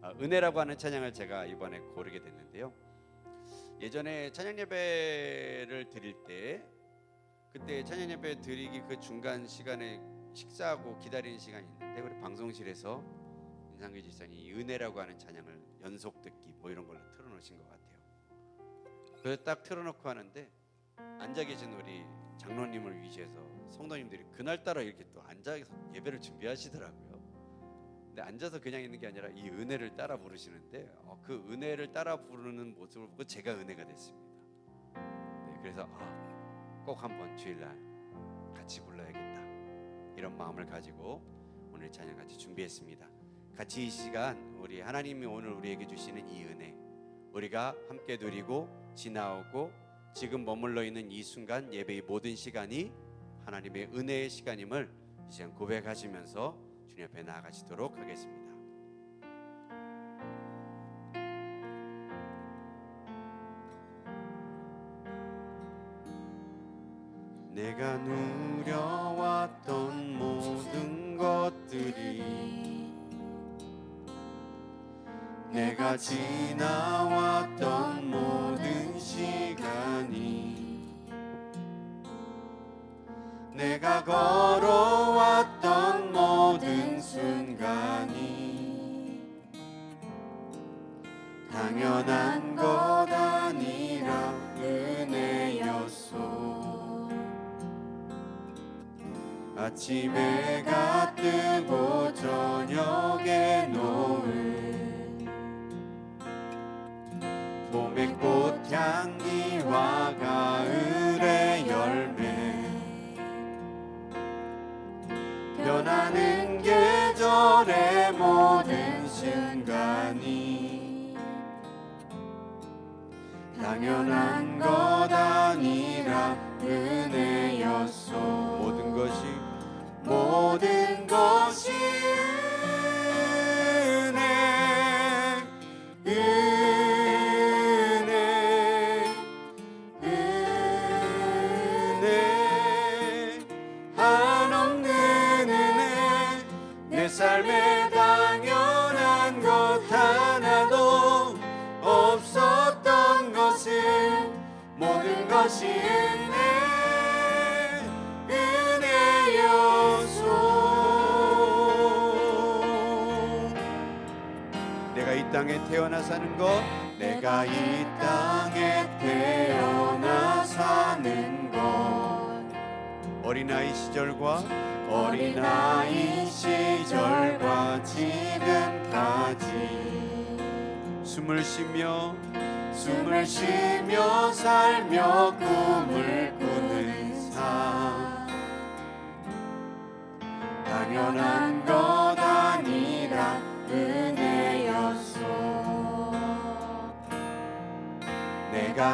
은혜라고 하는 찬양을 제가 이번에 고르게 됐는데요. 예전에 찬양 예배를 드릴 때 그때 찬양 예배 드리기 그 중간 시간에 식사하고 기다리는 시간이 있는데 우리 방송실에서 인상규 지사님 이 은혜라고 하는 찬양을 연속 듣기 뭐 이런 걸로 틀어놓으신 것 같아요. 그래서 딱 틀어놓고 하는데 앉아 계신 우리 장로님을 위시해서 성도님들이 그날따라 이렇게 또 앉아서 예배를 준비하시더라고요. 근데 앉아서 그냥 있는 게 아니라 이 은혜를 따라 부르시는데 그 은혜를 따라 부르는 모습을 보고 제가 은혜가 됐습니다. 네, 그래서 꼭 한번 주일날 같이 불러야겠다 이런 마음을 가지고 오늘 찬양 같이 준비했습니다. 같이 이 시간 우리 하나님이 오늘 우리에게 주시는 이 은혜 우리가 함께 누리고 지나오고 지금 머물러 있는 이 순간 예배의 모든 시간이 하나님의 은혜의 시간임을 이 시간 고백하시면서 주님 앞에 나아가시도록 하겠습니다. 내가 누려왔던 모든 것들이 내가 지나왔던 모든 시간이 내가 걸어왔던 모든 순간이 당연한 것 아니라 은혜였소. 아침에 해가 뜨고 저녁에 노을 봄의 꽃향기와 가을의 열매 변하는 계절의 모든 순간이 당연한 것 아니라 은혜였소. 모든 것이 은혜 한없는 은혜 내 삶에 당연한 것 하나도 없었던 것을 모든 것이 은혜였소. 내가 이 땅에 태어나 사는 것 내가 이 땅에 태어나 사는 것 어린아이 시절과 지금까지 숨을 쉬며 살며 꿈을 꾸는 삶 당연한 것 아니라 은혜였소. 내가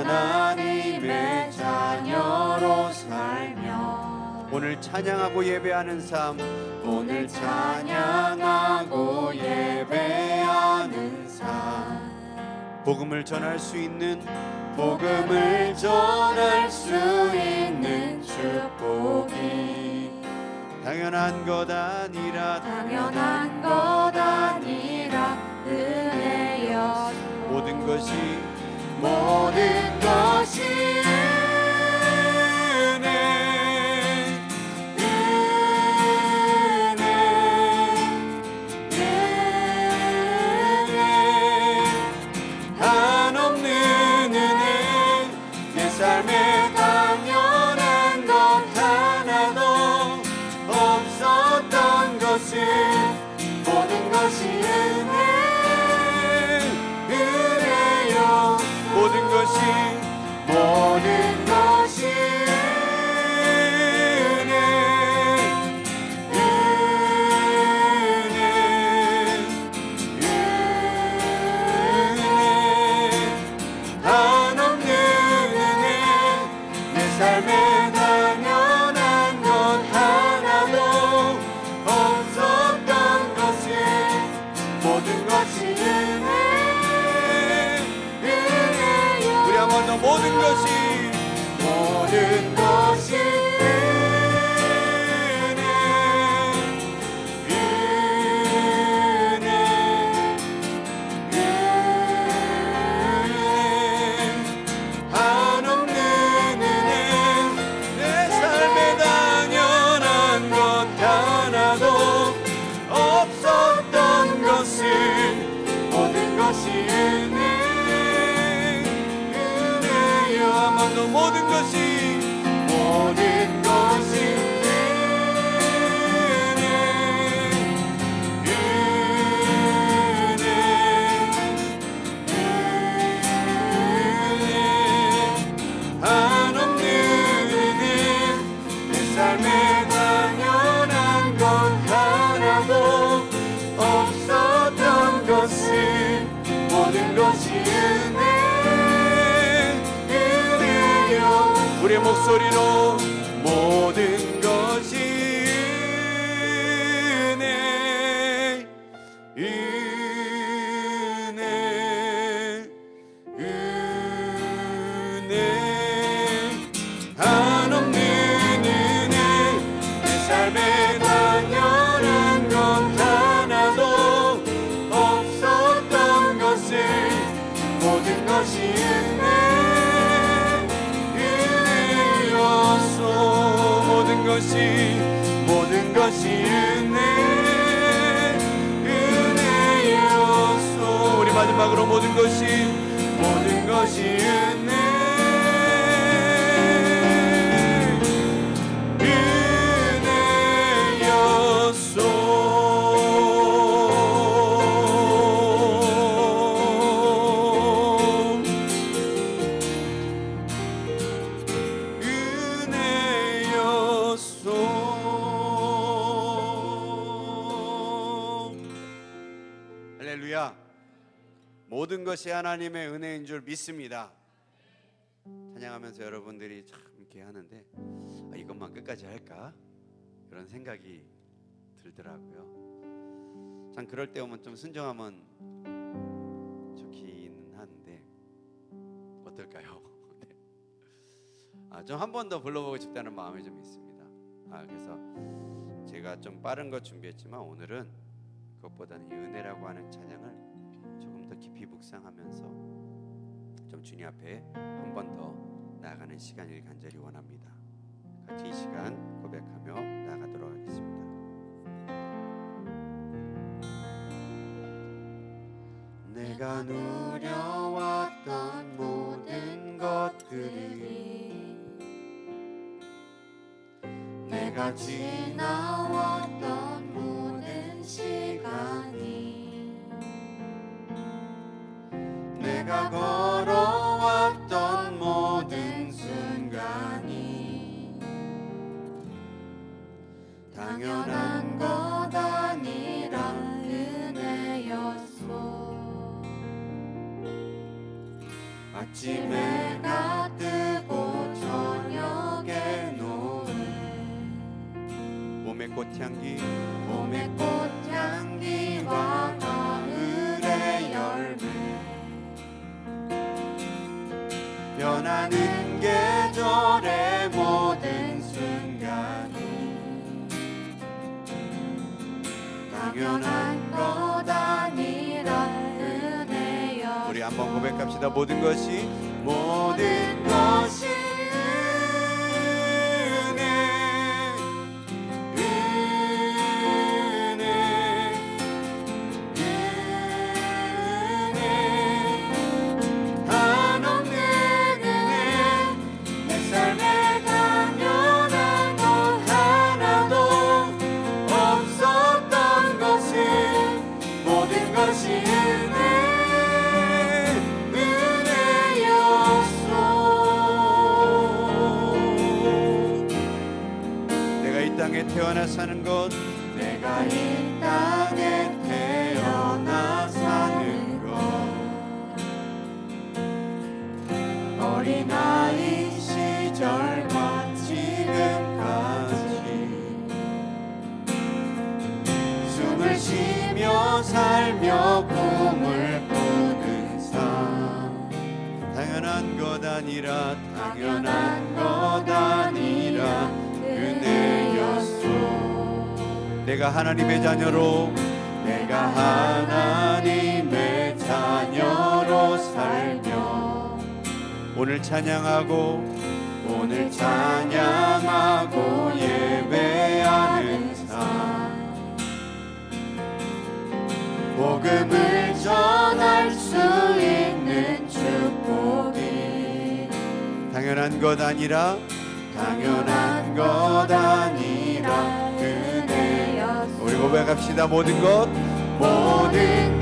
하나님의 자녀로 살며 오늘 찬양하고 예배하는 삶 오늘 찬양하고 예배하는 삶 복음을 전할 수 있는 축복이 당연한 것 아니라 은혜였소. 모든 것이 한없는 은혜 내 삶에 당연한 것 하나도 없었던 것을 모든 것이 은혜요. 모든 것이 한없는 은혜 내 삶에 당연한 것 하나도 없었던 것을 모든 것이 우리 한 번 더 모든 것이 모든 것이 우리의 목소리로 모든 것이 은혜, 은혜, 은혜, 한없는 은혜. 내 삶에 당연한 것 하나도 없었던 것을 모든 것이 은혜, 모든 것이 은혜, 은혜였소. 우리 마지막으로 모든 것이 은혜, 은혜였소. 할렐루야. 모든 것이 하나님의 은혜인 줄 믿습니다. 찬양하면서 여러분들이 참 이렇게 하는데 이것만 끝까지 할까? 그런 생각이 들더라고요. 참 그럴 때 오면 좀 순종하면 좋기는 한데 어떨까요? 좀 한 번 더 불러보고 싶다는 마음이 좀 있습니다. 그래서 제가 좀 빠른 거 준비했지만 오늘은 그것보다는 이 은혜라고 하는 찬양을 조금 더 깊이 묵상하면서 좀 주님 앞에 한 번 더 나아가는 시간을 간절히 원합니다. 같이 이 시간 고백하며 나아가도록 하겠습니다. 내가 누려왔던 모든 것들이, 내가 지나왔던 모든 시간이, 내가 걸어왔던 모든 순간이 당연한 것 아니라 은혜였소. 아침에 해가 뜨고 저녁에 노을, 봄의 꽃향기, 봄의 꽃향기와 가을의 열매, 변하는 계절의 모든 순간이 당연한 것 아니라 은혜여. 우리 한번 고백합시다. 모든 것이 태어나 사는 것, 내가 이 땅에 태어나 사는 것, 어린아이 시절과 지금까지 숨을 쉬며 살며 꿈을 꾸는 삶, 당연한 것 아니라 은혜였소. 내가 하나님의 자녀로 살며 오늘 찬양하고 예배하는 삶, 복음을 전할 수 있는 축복이 당연한 것 아니라 당연한 것 아니라 은혜였소. 우리 고백합시다. 모든 것 모든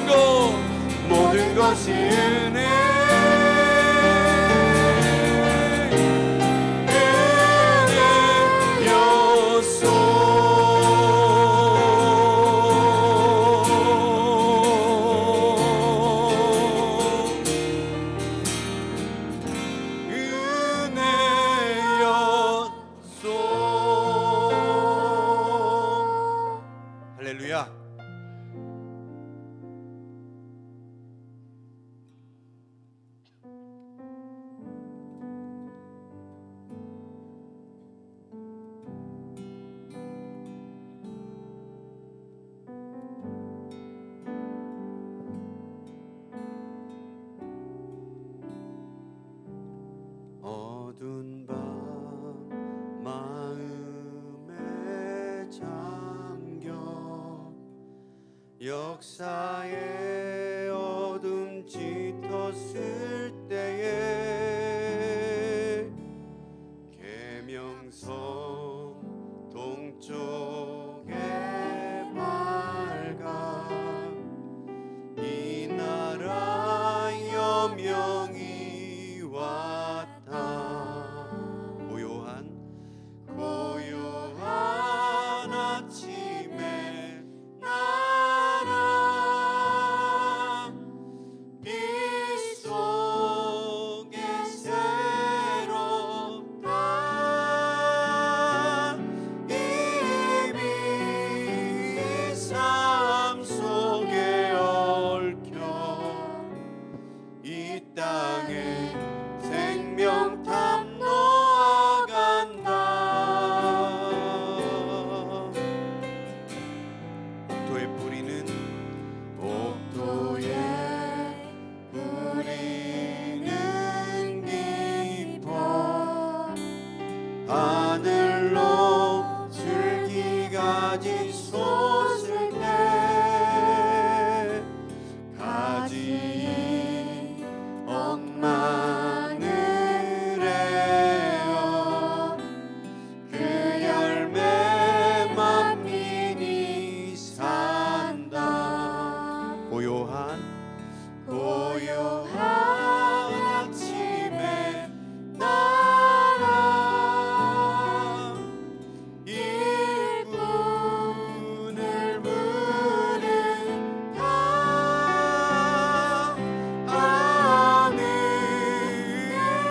것이 모든 것이 은혜 할렐루야. 어두운 밤 마음에 잠겨 역사의 어둠 짙었을 때에 계명성 동쪽에 밝아 이 나라 여명이 왔다. 고요한 아침에 나라 빛 속에 새롭다. 이미 삶 속에 얽혀 이 땅에 생명탐 놓아간다. 옥토의 뿌리는 깊어 하늘로 줄기가지 솟을 때 가지 억마늘에어 그 열매 만민이 산다. 고요한 아침에 나라 일꾼을 부른다. 하늘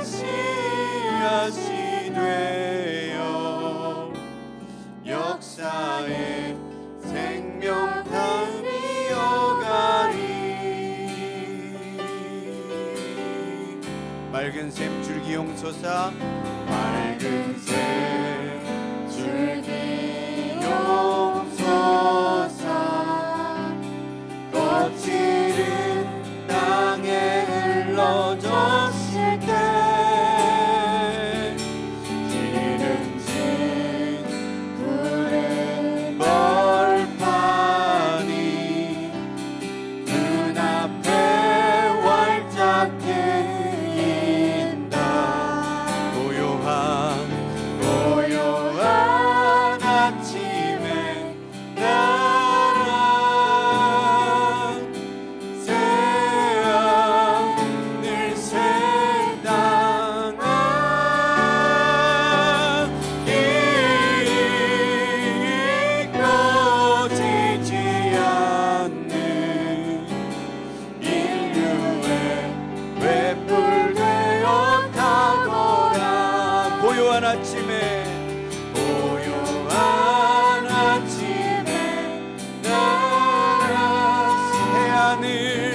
씨앗이 되어 역사의 생명탄 이어가리. 맑은 샘 줄기 용솟아 맑은 샘 줄기 아침에 고요한 아침에 나라 새하늘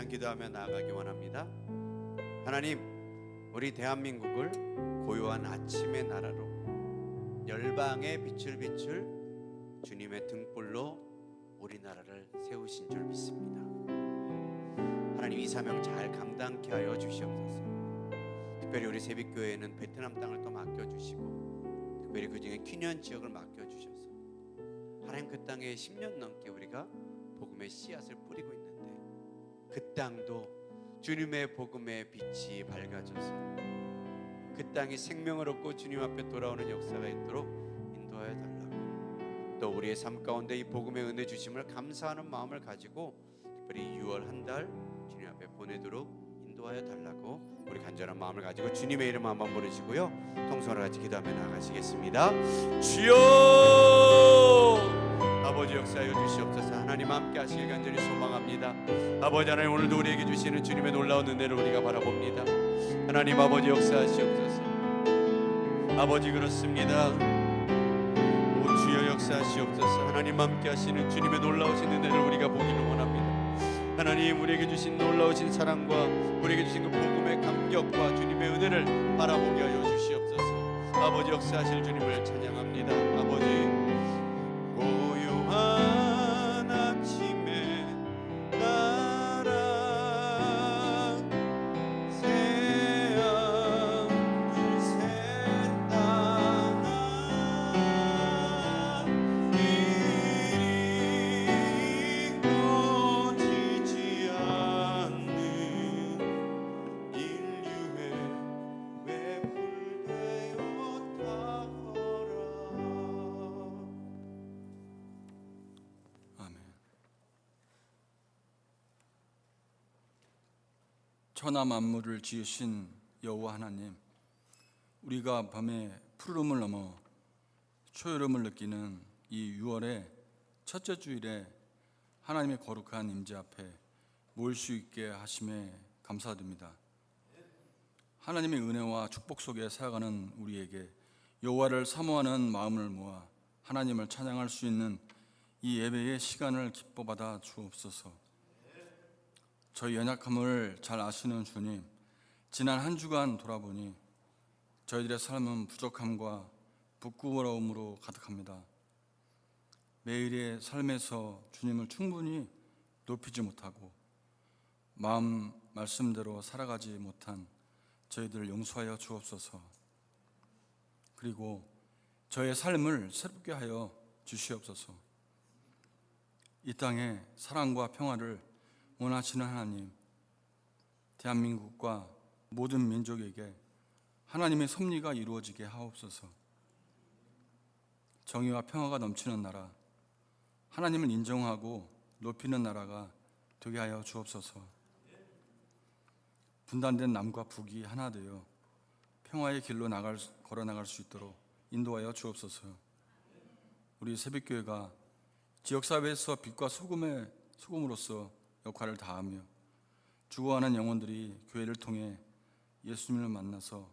기도하며 나아가기 원합니다. 하나님, 우리 대한민국을 고요한 아침의 나라로 열방의 빛을 비출 주님의 등불로 우리나라를 세우신 줄 믿습니다. 하나님, 이 사명 잘 감당케 하여 주시옵소서. 특별히 우리 새빛교회에는 베트남 땅을 또 맡겨주시고 특별히 그 중에 퀴년 지역을 맡겨주셔서 하나님 그 땅에 10년 넘게 우리가 복음의 씨앗을 뿌리고 있는데 그 땅도 주님의 복음의 빛이 밝아져서 그 땅이 생명을 얻고 주님 앞에 돌아오는 역사가 있도록 인도하여 달라고, 또 우리의 삶 가운데 이 복음의 은혜 주심을 감사하는 마음을 가지고 특별히 6월 한 달 주님 앞에 보내도록 인도하여 달라고 우리 간절한 마음을 가지고 주님의 이름 한번 부르시고요, 통성으로 같이 기도하며 나아가시겠습니다. 주여 아버지 역사하여 주시옵소서. 하나님 함께 하시길 간절히 소망합니다. 아버지 하나님, 오늘도 우리에게 주시는 주님의 놀라운 은혜를 우리가 바라봅니다. 하나님 아버지 역사하시옵소서. 아버지 그렇습니다. 오 주여 역사하시옵소서. 하나님 함께 하시는 주님의 놀라우신 은혜를 우리가 보기를 원합니다. 하나님, 우리에게 주신 놀라우신 사랑과 우리에게 주신 그 복음의 감격과 주님의 은혜를 바라보게 하여 주시옵소서. 아버지 역사하실 주님을 찬양합니다. 아버지 고요한 아침에 나라 새하늘 새 땅아 이리 꺼지지 않는 인류의 외불되어 타거라. 천하 만물을 지으신 여호와 하나님, 우리가 밤에 푸르름을 넘어 초여름을 느끼는 이 6월의 첫째 주일에 하나님의 거룩한 임재 앞에 모일 수 있게 하심에 감사드립니다. 하나님의 은혜와 축복 속에 살아가는 우리에게 여호와를 사모하는 마음을 모아 하나님을 찬양할 수 있는 이 예배의 시간을 기뻐 받아 주옵소서. 저희 연약함을 잘 아시는 주님, 지난 한 주간 돌아보니 저희들의 삶은 부족함과 부끄러움으로 가득합니다. 매일의 삶에서 주님을 충분히 높이지 못하고 말씀대로 살아가지 못한 저희들을 용서하여 주옵소서. 그리고 저의 삶을 새롭게 하여 주시옵소서. 이 땅에 사랑과 평화를 원하시는 하나님, 대한민국과 모든 민족에게 하나님의 섭리가 이루어지게 하옵소서. 정의와 평화가 넘치는 나라, 하나님을 인정하고 높이는 나라가 되게 하여 주옵소서. 분단된 남과 북이 하나 되어 평화의 길로 걸어 나갈 수 있도록 인도하여 주옵소서. 우리 새벽교회가 지역사회에서 빛과 소금으로서 역할을 다하며 죽어가는 영혼들이 교회를 통해 예수님을 만나서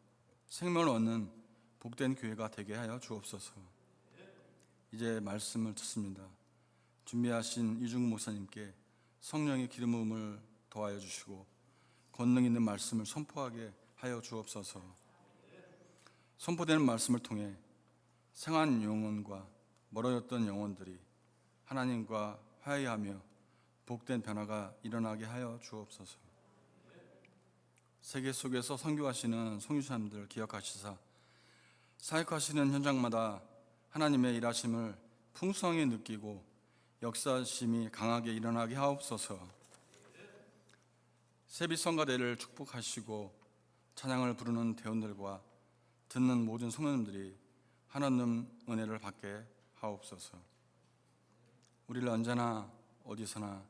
생명을 얻는 복된 교회가 되게 하여 주옵소서. 이제 말씀을 듣습니다. 준비하신 이중구 목사님께 성령의 기름 부음을 더하여 주시고 권능 있는 말씀을 선포하게 하여 주옵소서. 선포되는 말씀을 통해 상한 영혼과 멀어졌던 영혼들이 하나님과 화해하며 복된 변화가 일어나게 하여 주옵소서. 세계 속에서 선교하시는 선교사님들 기억하시사 사역하시는 현장마다 하나님의 일하심을 풍성하게 느끼고 역사심이 강하게 일어나게 하옵소서. 세비성가대를 축복하시고 찬양을 부르는 대원들과 듣는 모든 성도님들이 하나님 은혜를 받게 하옵소서. 우리를 언제나 어디서나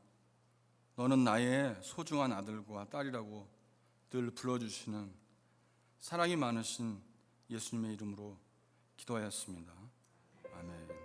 너는 나의 소중한 아들과 딸이라고 늘 불러주시는 사랑이 많으신 예수님의 이름으로 기도하였습니다. 아멘.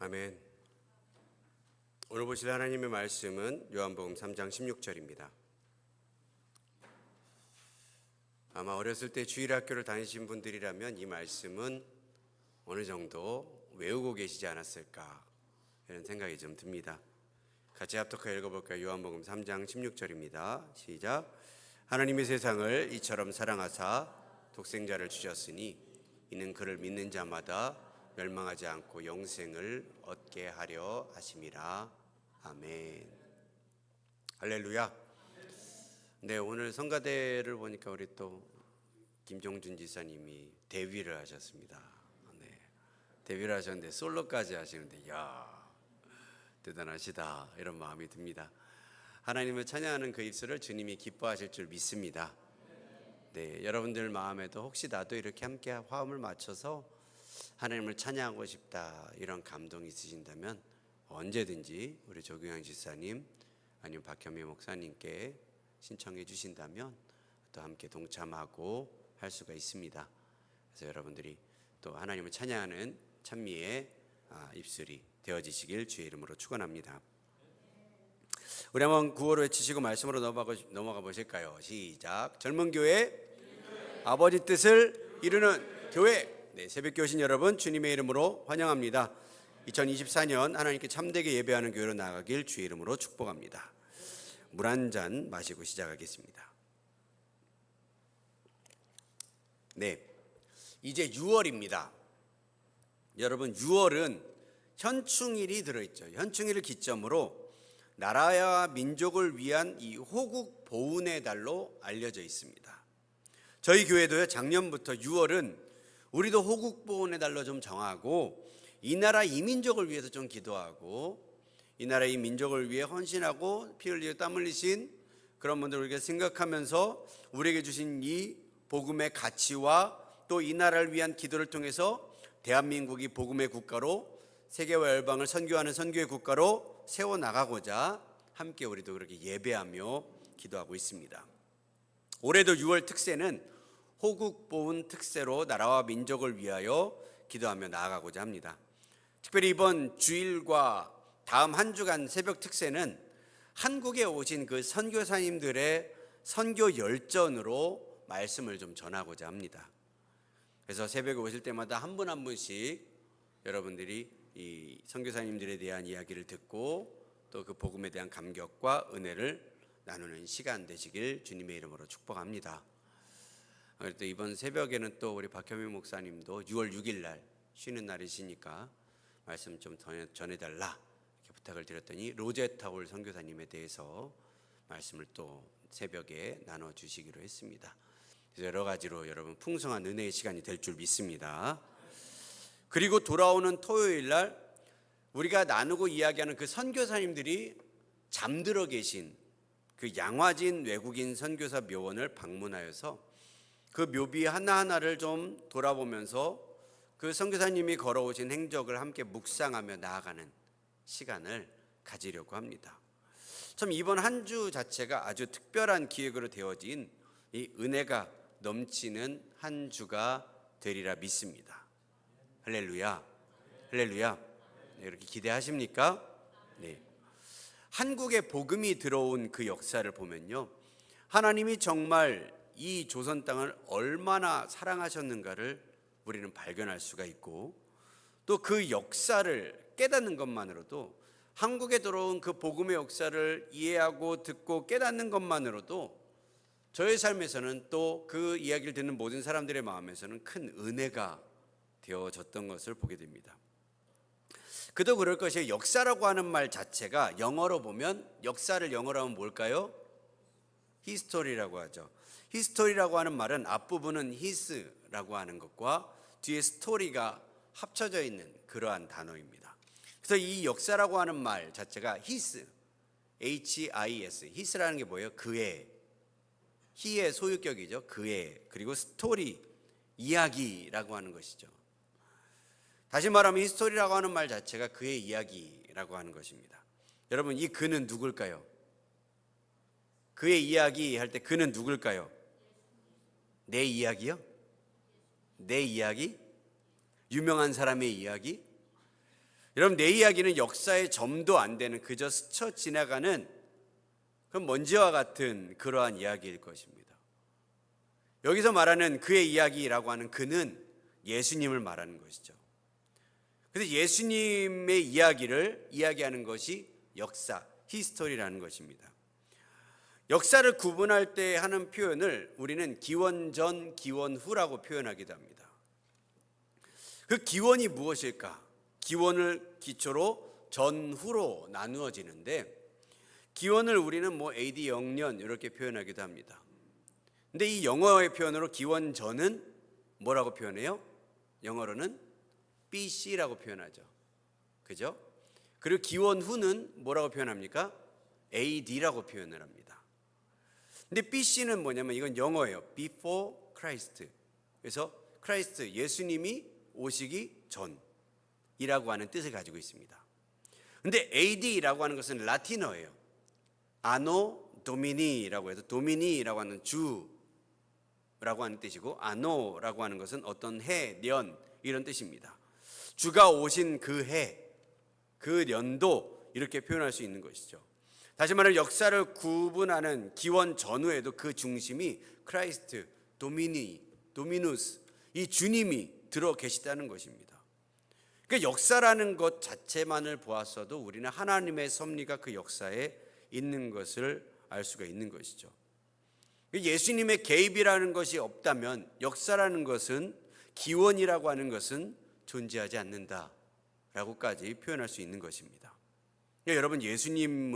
아멘. 오늘 보실 하나님의 말씀은 요한복음 3장 16절입니다. 아마 어렸을 때 주일학교를 다니신 분들이라면 이 말씀은 어느 정도 외우고 계시지 않았을까 이런 생각이 좀 듭니다. 같이 합독하여 읽어볼까요? 요한복음 3장 16절입니다. 시작. 하나님이 세상을 이처럼 사랑하사 독생자를 주셨으니 이는 그를 믿는 자마다 멸망하지 않고 영생을 얻게 하려 하심이라. 아멘. 할렐루야. 네, 오늘 성가대를 보니까 우리 또 김종준 지사님이 데뷔를 하셨습니다. 네, 데뷔를 하셨는데 솔로까지 하시는데 야 대단하시다 이런 마음이 듭니다. 하나님을 찬양하는 그 입술을 주님이 기뻐하실 줄 믿습니다. 네, 여러분들 마음에도 혹시 나도 이렇게 함께 화음을 맞춰서 하나님을 찬양하고 싶다 이런 감동이 있으신다면 언제든지 우리 조경영 지사님 아니면 박현미 목사님께 신청해 주신다면 또 함께 동참하고 할 수가 있습니다. 그래서 여러분들이 또 하나님을 찬양하는 찬미의 입술이 되어지시길 주의 이름으로 축원합니다. 우리 한번 구호로 외치시고 말씀으로 넘어가 보실까요? 시작. 젊은 교회 아버지 뜻을 이루는 교회. 네, 새벽교회 오신 여러분 주님의 이름으로 환영합니다. 2024년 하나님께 참되게 예배하는 교회로 나아가길 주의 이름으로 축복합니다. 물 한 잔 마시고 시작하겠습니다. 네, 이제 6월입니다. 여러분 6월은 현충일이 들어있죠. 현충일을 기점으로 나라와 민족을 위한 이 호국 보훈의 달로 알려져 있습니다. 저희 교회도요, 작년부터 6월은 우리도 호국 보훈의 달로 좀 정하고 이 나라 이 민족을 위해서 좀 기도하고 이 나라 이 민족을 위해 헌신하고 피 흘리고 땀 흘리신 그런 분들을 우리가 생각하면서 우리에게 주신 이 복음의 가치와 또 이 나라를 위한 기도를 통해서 대한민국이 복음의 국가로 세계와 열방을 선교하는 선교의 국가로 세워나가고자 함께 우리도 그렇게 예배하며 기도하고 있습니다. 올해도 6월 특세는 호국 보훈 특세로 나라와 민족을 위하여 기도하며 나아가고자 합니다. 특별히 이번 주일과 다음 한 주간 새벽 특세는 한국에 오신 그 선교사님들의 선교 열전으로 말씀을 좀 전하고자 합니다. 그래서 새벽에 오실 때마다 한 분 한 분씩 여러분들이 이 선교사님들에 대한 이야기를 듣고 또 그 복음에 대한 감격과 은혜를 나누는 시간 되시길 주님의 이름으로 축복합니다. 또 이번 새벽에는 또 우리 박현미 목사님도 6월 6일 날 쉬는 날이시니까 말씀 좀 전해달라 이렇게 부탁을 드렸더니 로제타올 선교사님에 대해서 말씀을 또 새벽에 나눠주시기로 했습니다. 그래서 여러 가지로 여러분 풍성한 은혜의 시간이 될 줄 믿습니다. 그리고 돌아오는 토요일 날 우리가 나누고 이야기하는 그 선교사님들이 잠들어 계신 그 양화진 외국인 선교사 묘원을 방문하여서 그 묘비 하나하나를 좀 돌아보면서 그 선교사님이 걸어오신 행적을 함께 묵상하며 나아가는 시간을 가지려고 합니다. 참 이번 한 주 자체가 아주 특별한 기획으로 되어진 이 은혜가 넘치는 한 주가 되리라 믿습니다. 할렐루야, 할렐루야. 네, 이렇게 기대하십니까? 네. 한국에 복음이 들어온 그 역사를 보면요, 하나님이 정말 이 조선 땅을 얼마나 사랑하셨는가를 우리는 발견할 수가 있고 또 그 역사를 깨닫는 것만으로도 한국에 들어온 그 복음의 역사를 이해하고 듣고 깨닫는 것만으로도 저의 삶에서는 또 그 이야기를 듣는 모든 사람들의 마음에서는 큰 은혜가 되어졌던 것을 보게 됩니다. 그도 그럴 것이에요. 역사라고 하는 말 자체가 영어로 보면 역사를 영어로 하면 뭘까요? 히스토리라고 하죠. 히스토리라고 하는 말은 앞부분은 히스라고 하는 것과 뒤에 스토리가 합쳐져 있는 그러한 단어입니다. 그래서 이 역사라고 하는 말 자체가 히스, H-I-S, 히스라는 게 뭐예요? 그의, 히의 소유격이죠. 그의, 그리고 스토리, 이야기라고 하는 것이죠. 다시 말하면 히스토리라고 하는 말 자체가 그의 이야기라고 하는 것입니다. 여러분, 이 그는 누굴까요? 그의 이야기 할 때 그는 누굴까요? 내 이야기요? 내 이야기? 유명한 사람의 이야기? 여러분, 내 이야기는 역사의 점도 안 되는 그저 스쳐 지나가는 그 먼지와 같은 그러한 이야기일 것입니다. 여기서 말하는 그의 이야기라고 하는 그는 예수님을 말하는 것이죠. 그래서 예수님의 이야기를 이야기하는 것이 역사, 히스토리라는 것입니다. 역사를 구분할 때 하는 표현을 우리는 기원 전, 기원 후라고 표현하기도 합니다. 그 기원이 무엇일까? 기원을 기초로 전후로 나누어지는데, 기원을 우리는 AD 0년 이렇게 표현하기도 합니다. 근데 이 영어의 표현으로 기원 전은 뭐라고 표현해요? 영어로는 BC라고 표현하죠. 그죠? 그리고 기원 후는 뭐라고 표현합니까? AD라고 표현을 합니다. 근데 BC는 뭐냐면 이건 영어예요. Before Christ. 그래서 크라이스트, 예수님이 오시기 전이라고 하는 뜻을 가지고 있습니다. 근데 AD라고 하는 것은 라틴어예요. 아노 도미니라고 해서, 도미니라고 하는 주라고 하는 뜻이고, 아노라고 하는 것은 어떤 해, 년 이런 뜻입니다. 주가 오신 그 해, 그 년도 이렇게 표현할 수 있는 것이죠. 다시 말하면 역사를 구분하는 기원 전후에도 그 중심이 크라이스트, 도미누스, 이 주님이 들어 계시다는 것입니다. 그러니까 역사라는 것 자체만을 보았어도 우리는 하나님의 섭리가 그 역사에 있는 것을 알 수가 있는 것이죠. 예수님의 개입이라는 것이 없다면 역사라는 것은, 기원이라고 하는 것은 존재하지 않는다라고까지 표현할 수 있는 것입니다. 그러니까 여러분, 예수님이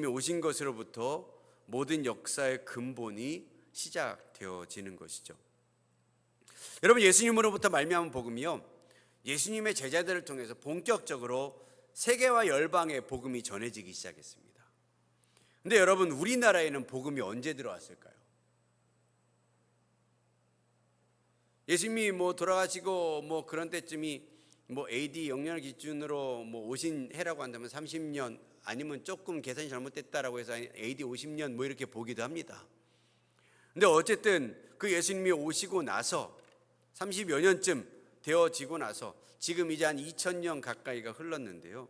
오신 것으로부터 모든 역사의 근본이 시작되어지는 것이죠. 여러분, 예수님으로부터 말미암은 복음이요, 예수님의 제자들을 통해서 본격적으로 세계와 열방의 복음이 전해지기 시작했습니다. 근데 여러분, 우리나라에는 복음이 언제 들어왔을까요? 예수님이 돌아가시고 그런 때쯤이 AD 0년을 기준으로 오신 해라고 한다면 30년, 아니면 조금 계산이 잘못됐다라고 해서 AD 50년 이렇게 보기도 합니다. 근데 어쨌든 그 예수님이 오시고 나서 30여 년쯤 되어지고 나서 지금 이제 한 2000년 가까이가 흘렀는데요,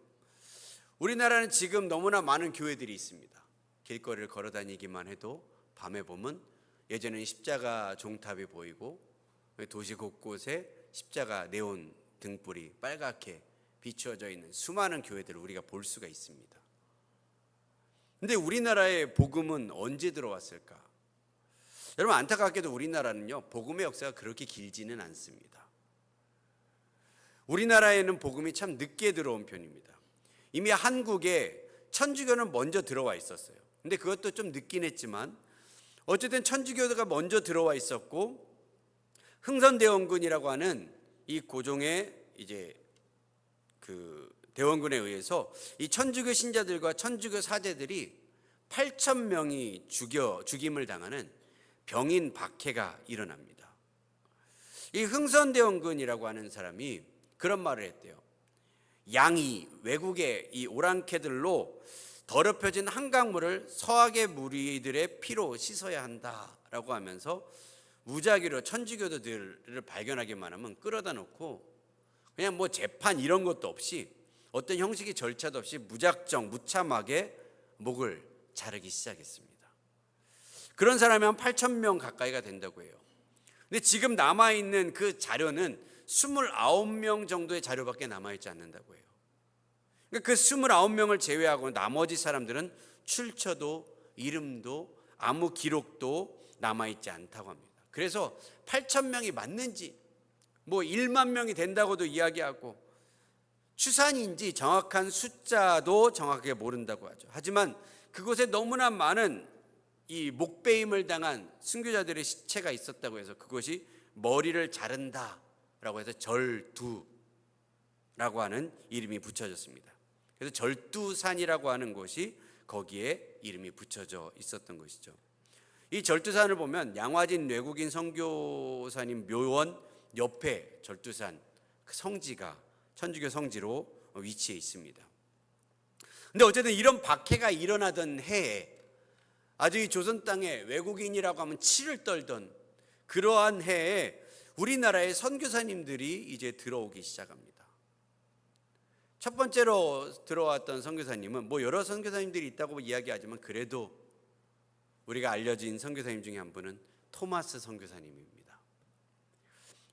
우리나라는 지금 너무나 많은 교회들이 있습니다. 길거리를 걸어 다니기만 해도 밤에 보면 예전에는 십자가 종탑이 보이고 도시 곳곳에 십자가 네온 등불이 빨갛게 비추어져 있는 수많은 교회들을 우리가 볼 수가 있습니다. 근데 우리나라의 복음은 언제 들어왔을까? 여러분, 안타깝게도 우리나라는요, 복음의 역사가 그렇게 길지는 않습니다. 우리나라에는 복음이 참 늦게 들어온 편입니다. 이미 한국에 천주교는 먼저 들어와 있었어요. 근데 그것도 좀 늦긴 했지만 어쨌든 천주교가 먼저 들어와 있었고, 흥선대원군이라고 하는 이 고종의 이제 그 대원군에 의해서 이 천주교 신자들과 천주교 사제들이 8,000명이 죽임을 당하는 병인 박해가 일어납니다. 이 흥선대원군이라고 하는 사람이 그런 말을 했대요. 양이 외국의 이 오랑캐들로 더럽혀진 한강물을 서학의 무리들의 피로 씻어야 한다라고 하면서 무작위로 천주교도들을 발견하기만 하면 끌어다 놓고 그냥 재판 이런 것도 없이, 어떤 형식의 절차도 없이 무참하게 목을 자르기 시작했습니다. 그런 사람이 한 8,000명 가까이가 된다고 해요. 근데 지금 남아있는 그 자료는 29명 정도의 자료밖에 남아있지 않는다고 해요. 그러니까 그 29명을 제외하고 나머지 사람들은 출처도 이름도 아무 기록도 남아있지 않다고 합니다. 그래서 8,000명이 맞는지 1만 명이 된다고도 이야기하고 추산인지 정확한 숫자도 정확하게 모른다고 하죠. 하지만 그곳에 너무나 많은 이 목베임을 당한 순교자들의 시체가 있었다고 해서 그것이 머리를 자른다라고 해서 절두라고 하는 이름이 붙여졌습니다. 그래서 절두산이라고 하는 곳이 거기에 이름이 붙여져 있었던 것이죠. 이 절두산을 보면 양화진 외국인 선교사님 묘원 옆에 절두산 그 성지가 천주교 성지로 위치해 있습니다. 근데 어쨌든 이런 박해가 일어나던 해에, 아주 이 조선 땅에 외국인이라고 하면 치를 떨던 그러한 해에 우리나라의 선교사님들이 이제 들어오기 시작합니다. 첫 번째로 들어왔던 선교사님은 뭐 여러 선교사님들이 있다고 이야기하지만 그래도 우리가 알려진 선교사님 중에 한 분은 토마스 선교사님입니다.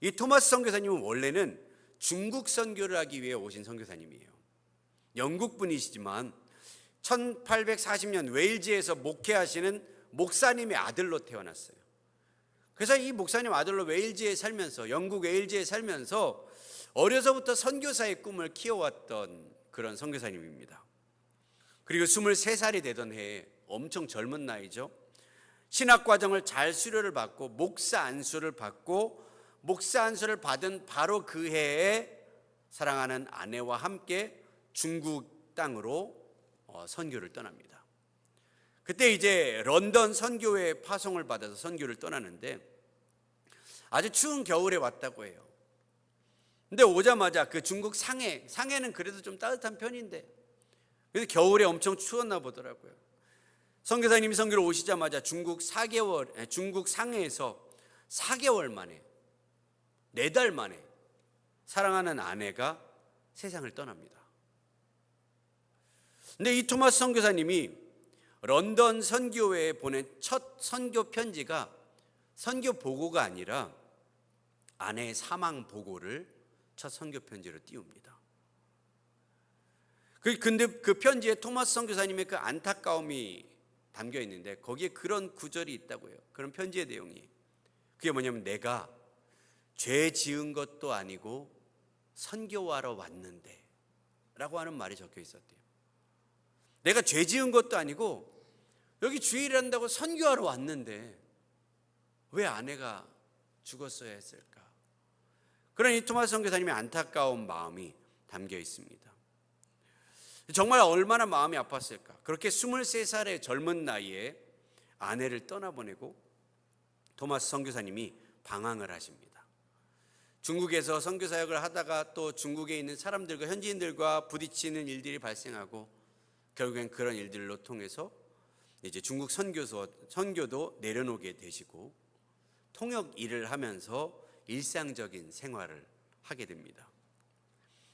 이 토마스 선교사님은 원래는 중국 선교를 하기 위해 오신 선교사님이에요. 영국 분이시지만 1840년 웨일즈에서 목회하시는 목사님의 아들로 태어났어요. 그래서 이 목사님 아들로 웨일즈에 살면서, 영국 웨일즈에 살면서 어려서부터 선교사의 꿈을 키워왔던 그런 선교사님입니다. 그리고 23살이 되던 해에, 엄청 젊은 나이죠, 신학과정을 잘 수료를 받고 목사 안수를 받고, 목사 안수를 받은 바로 그 해에 사랑하는 아내와 함께 중국 땅으로 선교를 떠납니다. 그때 이제 런던 선교회 파송을 받아서 선교를 떠나는데 아주 추운 겨울에 왔다고 해요. 근데 오자마자 그 중국 상해는 그래도 좀 따뜻한 편인데, 그래서 겨울에 엄청 추웠나 보더라고요. 선교사님이 선교를 오시자마자 중국 상해에서 4개월 만에, 4달 만에 사랑하는 아내가 세상을 떠납니다. 근데 이 토마스 선교사님이 런던 선교회에 보낸 첫 선교 편지가 선교 보고가 아니라 아내의 사망 보고를 첫 선교 편지로 띄웁니다. 근데 그 편지에 토마스 선교사님의 그 안타까움이 담겨 있는데 거기에 그런 구절이 있다고요. 그런 편지의 내용이, 그게 뭐냐면 내가 죄 지은 것도 아니고 선교하러 왔는데 라고 하는 말이 적혀 있었대요. 내가 죄 지은 것도 아니고 여기 주일한다고 선교하러 왔는데 왜 아내가 죽었어야 했을까? 그런 이 토마스 선교사님의 안타까운 마음이 담겨 있습니다. 정말 얼마나 마음이 아팠을까? 그렇게 23살의 젊은 나이에 아내를 떠나보내고 토마스 선교사님이 방황을 하십니다. 중국에서 선교 사역을 하다가 또 중국에 있는 사람들과 현지인들과 부딪히는 일들이 발생하고 결국엔 그런 일들로 통해서 이제 중국 선교도 내려놓게 되시고 통역 일을 하면서 일상적인 생활을 하게 됩니다.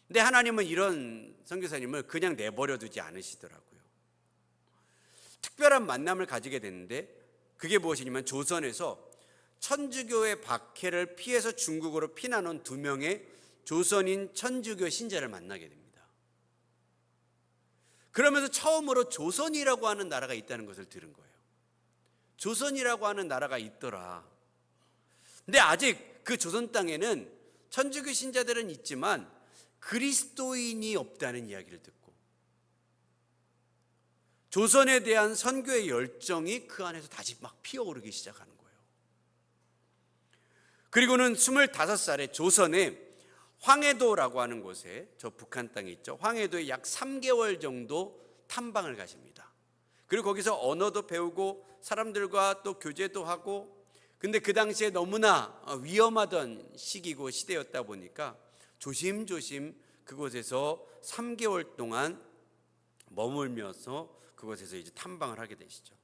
근데 하나님은 이런 선교사님을 그냥 내버려 두지 않으시더라고요. 특별한 만남을 가지게 됐는데 그게 무엇이냐면 조선에서 천주교의 박해를 피해서 중국으로 피난온 2명의 조선인 천주교 신자를 만나게 됩니다. 그러면서 처음으로 조선이라고 하는 나라가 있다는 것을 들은 거예요. 조선이라고 하는 나라가 있더라. 근데 아직 그 조선 땅에는 천주교 신자들은 있지만 그리스도인이 없다는 이야기를 듣고 조선에 대한 선교의 열정이 그 안에서 다시 막 피어오르기 시작하는 거예요. 그리고는 25살에 조선에 황해도라고 하는 곳에, 저 북한 땅에 있죠, 황해도에 약 3개월 정도 탐방을 가십니다. 그리고 거기서 언어도 배우고 사람들과 또 교제도 하고, 근데 그 당시에 너무나 위험하던 시기고 시대였다 보니까 조심조심 그곳에서 3개월 동안 머물면서 그곳에서 이제 탐방을 하게 되시죠.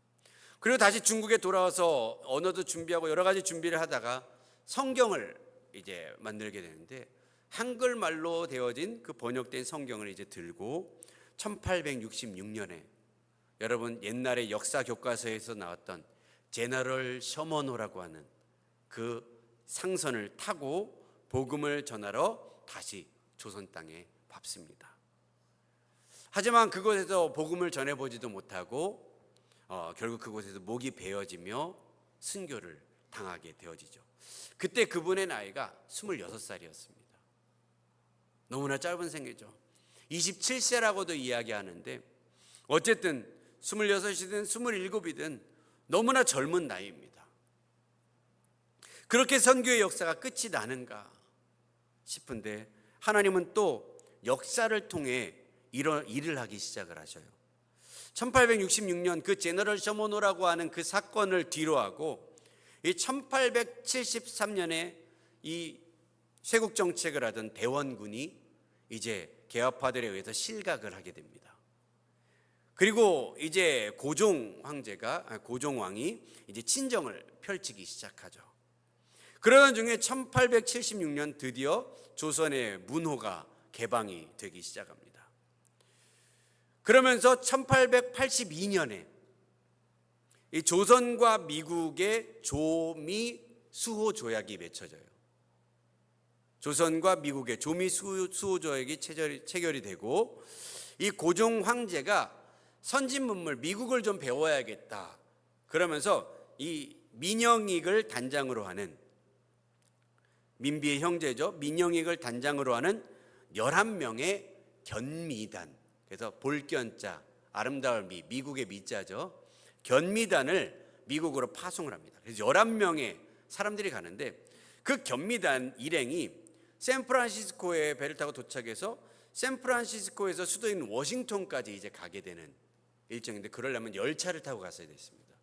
그리고 다시 중국에 돌아와서 언어도 준비하고 여러 가지 준비를 하다가 성경을 이제 만들게 되는데 한글말로 되어진 그 번역된 성경을 이제 들고 1866년에 여러분 옛날에 역사 교과서에서 나왔던 제너럴 셔먼호라고 하는 그 상선을 타고 복음을 전하러 다시 조선 땅에 밟습니다. 하지만 그곳에서 복음을 전해보지도 못하고 결국 그곳에서 목이 베어지며 순교를 당하게 되어지죠. 그때 그분의 나이가 26살이었습니다. 너무나 짧은 생애죠. 27세라고도 이야기하는데 어쨌든 26이든 27이든 너무나 젊은 나이입니다. 그렇게 선교의 역사가 끝이 나는가 싶은데 하나님은 또 역사를 통해 이런 일을 하기 시작을 하셔요. 1866년 그 제너럴 셔먼호라고 하는 그 사건을 뒤로하고 이 1873년에 이 쇄국 정책을 하던 대원군이 이제 개화파들에 의해서 실각을 하게 됩니다. 그리고 이제 고종 왕이 이제 친정을 펼치기 시작하죠. 그러던 중에 1876년 드디어 조선의 문호가 개방이 되기 시작합니다. 그러면서 1882년에 이 조선과 미국의 조미 수호 조약이 맺혀져요. 조선과 미국의 조미 수호 조약이 체결이 되고, 이 고종 황제가 선진 문물 미국을 좀 배워야겠다 그러면서 이 민영익을 단장으로 하는, 민비의 형제죠, 민영익을 단장으로 하는 11명의 견미단, 그래서 볼견자, 아름다울 미, 미국의 미자죠, 견미단을 미국으로 파송을 합니다. 그래서 11명의 사람들이 가는데, 그 견미단 일행이 샌프란시스코에 배를 타고 도착해서 샌프란시스코에서 수도인 워싱턴까지 이제 가게 되는 일정인데, 그러려면 열차를 타고 갔어야 됐습니다.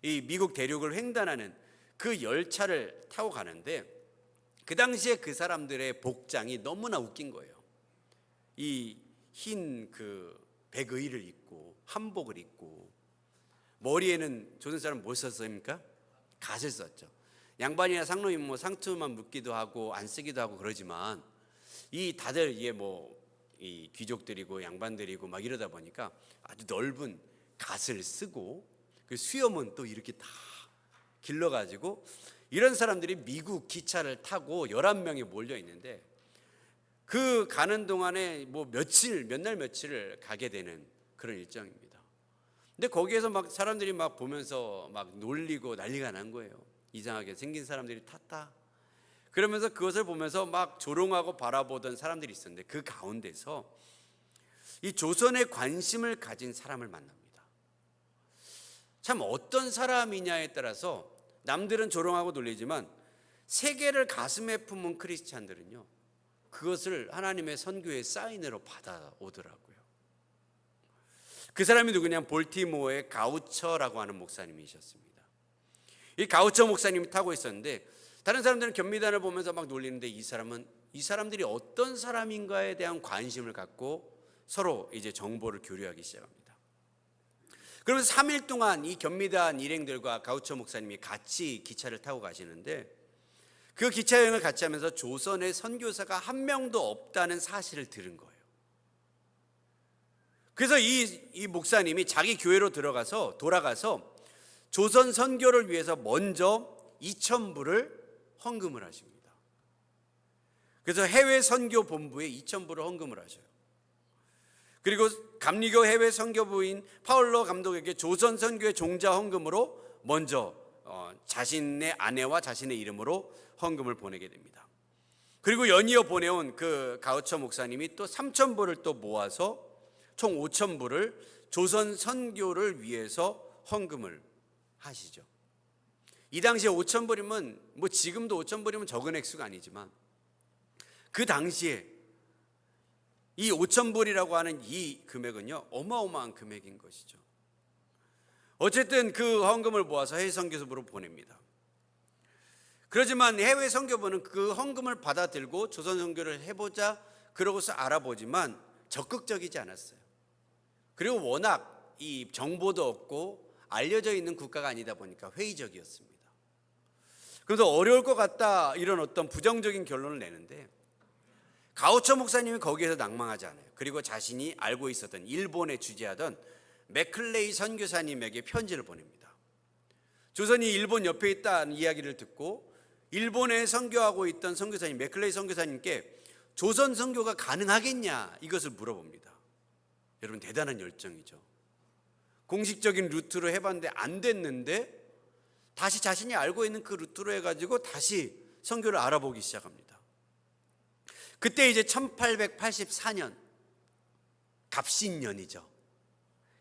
이 미국 대륙을 횡단하는 그 열차를 타고 가는데, 그 당시에 그 사람들의 복장이 너무나 웃긴 거예요. 이 흰 그 백의를 입고 한복을 입고, 머리에는 조선 사람 뭘 썼습니까? 갓을 썼죠. 양반이나 상놈이 뭐 상투만 묶기도 하고 안 쓰기도 하고 그러지만, 이 다들 이게 뭐 이 귀족들이고 양반들이고 막 이러다 보니까 아주 넓은 갓을 쓰고, 그 수염은 또 이렇게 다 길러가지고, 이런 사람들이 미국 기차를 타고 11명이 몰려 있는데, 그 가는 동안에 뭐 몇 날 며칠을 가게 되는 그런 일정입니다. 근데 거기에서 막 사람들이 막 보면서 막 놀리고 난리가 난 거예요. 이상하게 생긴 사람들이 탔다. 그러면서 그것을 보면서 막 조롱하고 바라보던 사람들이 있었는데, 그 가운데서 이 조선에 관심을 가진 사람을 만납니다. 참 어떤 사람이냐에 따라서 남들은 조롱하고 놀리지만, 세계를 가슴에 품은 크리스찬들은요, 그것을 하나님의 선교의 사인으로 받아오더라고요. 그 사람이 누구냐면 볼티모어의 가우처라고 하는 목사님이셨습니다. 이 가우처 목사님이 타고 있었는데, 다른 사람들은 견미단을 보면서 막 놀리는데, 이 사람들이 어떤 사람인가에 대한 관심을 갖고 서로 이제 정보를 교류하기 시작합니다. 그러면서 3일 동안 이 견미단 일행들과 가우처 목사님이 같이 기차를 타고 가시는데, 그 기차 여행을 같이 하면서 조선의 선교사가 한 명도 없다는 사실을 들은 거예요. 그래서 이 목사님이 자기 교회로 돌아가서 조선 선교를 위해서 먼저 2,000불을 헌금을 하십니다. 그래서 해외 선교 본부에 2,000불을 헌금을 하셔요. 그리고 감리교 해외 선교부인 파울로 감독에게 조선 선교의 종자 헌금으로 먼저 자신의 아내와 자신의 이름으로 헌금을 보내게 됩니다. 그리고 연이어 보내온 그 가우처 목사님이 또 3,000불을 또 모아서 총 5,000불을 조선 선교를 위해서 헌금을 하시죠. 이 당시에 5,000불이면 뭐 지금도 5,000불이면 적은 액수가 아니지만, 그 당시에 이 5,000불이라고 하는 이 금액은요, 어마어마한 금액인 것이죠. 어쨌든 그 헌금을 모아서 해외 선교부로 보냅니다. 그렇지만 해외 선교부는 그 헌금을 받아들고 조선 선교를 해보자 그러고서 알아보지만 적극적이지 않았어요. 그리고 워낙 이 정보도 없고 알려져 있는 국가가 아니다 보니까 회의적이었습니다. 그래서 어려울 것 같다, 이런 어떤 부정적인 결론을 내는데, 가우처 목사님이 거기에서 낭망하지 않아요. 그리고 자신이 알고 있었던 일본에 주재하던 맥클레이 선교사님에게 편지를 보냅니다. 조선이 일본 옆에 있다는 이야기를 듣고 일본에 선교하고 있던 선교사님 맥클레이 선교사님께 조선 선교가 가능하겠냐, 이것을 물어봅니다. 여러분, 대단한 열정이죠. 공식적인 루트로 해봤는데 안 됐는데, 다시 자신이 알고 있는 그 루트로 해가지고 다시 선교를 알아보기 시작합니다. 그때 이제 1884년 갑신년이죠.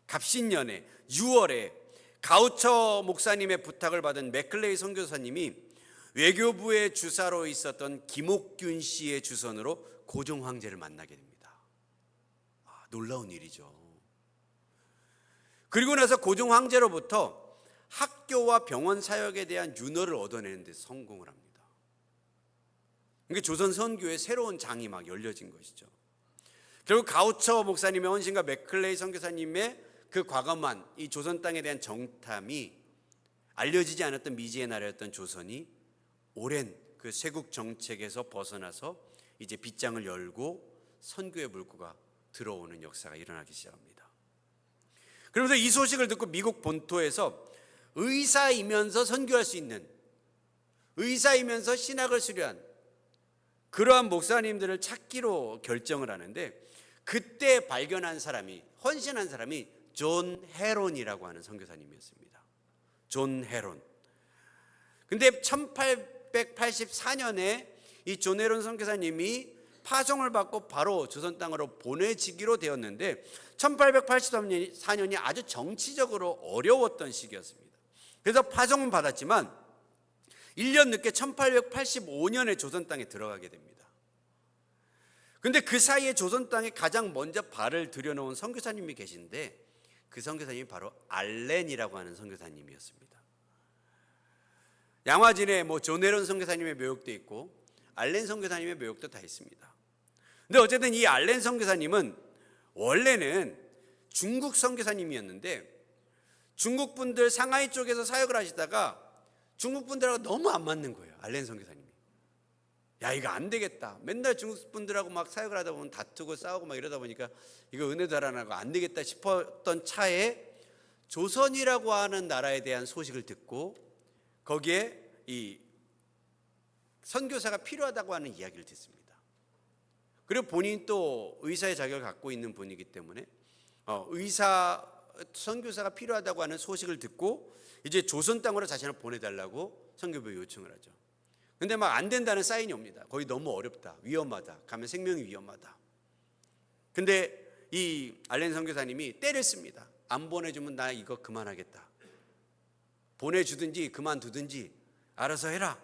갑신년에 6월에 가우처 목사님의 부탁을 받은 맥클레이 선교사님이 외교부의 주사로 있었던 김옥균 씨의 주선으로 고종 황제를 만나게 됩니다. 놀라운 일이죠. 그리고 나서 고종 황제로부터 학교와 병원 사역에 대한 윤허를 얻어내는 데 성공을 합니다. 그러니까 조선 선교의 새로운 장이 막 열려진 것이죠. 결국 가우처 목사님의 헌신과 맥클레이 선교사님의 그 과감한 이 조선 땅에 대한 정탐이 알려지지 않았던 미지의 나라였던 조선이 오랜 그 쇄국 정책에서 벗어나서 이제 빗장을 열고 선교의 물꼬가 들어오는 역사가 일어나기 시작합니다. 그러면서 이 소식을 듣고 미국 본토에서 의사이면서 선교할 수 있는, 의사이면서 신학을 수료한 그러한 목사님들을 찾기로 결정을 하는데, 그때 발견한 사람이, 헌신한 사람이 존 헤론이라고 하는 선교사님이었습니다. 존 헤론. 근데 1884년에 이 존 헤론 선교사님이 파송을 받고 바로 조선 땅으로 보내지기로 되었는데, 1884년이 아주 정치적으로 어려웠던 시기였습니다. 그래서 파송은 받았지만 1년 늦게 1885년에 조선 땅에 들어가게 됩니다. 근데 그 사이에 조선 땅에 가장 먼저 발을 들여놓은 선교사님이 계신데, 그 선교사님이 바로 알렌이라고 하는 선교사님이었습니다. 양화진에 존 헤론 선교사님의 묘역도 있고 알렌 선교사님의 묘역도 다 있습니다. 근데 어쨌든 이 알렌 선교사님은 원래는 중국 선교사님이었는데, 중국 분들 상하이 쪽에서 사역을 하시다가 중국 분들하고 너무 안 맞는 거예요. 알렌 선교사님이. 야, 이거 안 되겠다. 맨날 중국 분들하고 막 사역을 하다 보면 다투고 싸우고 막 이러다 보니까 이거 은혜도 안 하고 안 되겠다 싶었던 차에 조선이라고 하는 나라에 대한 소식을 듣고 거기에 이 선교사가 필요하다고 하는 이야기를 듣습니다. 그리고 본인이 또 의사의 자격을 갖고 있는 분이기 때문에 선교사가 필요하다고 하는 소식을 듣고 이제 조선 땅으로 자신을 보내달라고 선교부에 요청을 하죠. 근데 막 안 된다는 사인이 옵니다. 거기 너무 어렵다, 위험하다, 가면 생명이 위험하다. 근데 이 알렌 선교사님이 때를 씁니다. 안 보내주면 나 이거 그만하겠다. 보내주든지 그만두든지 알아서 해라.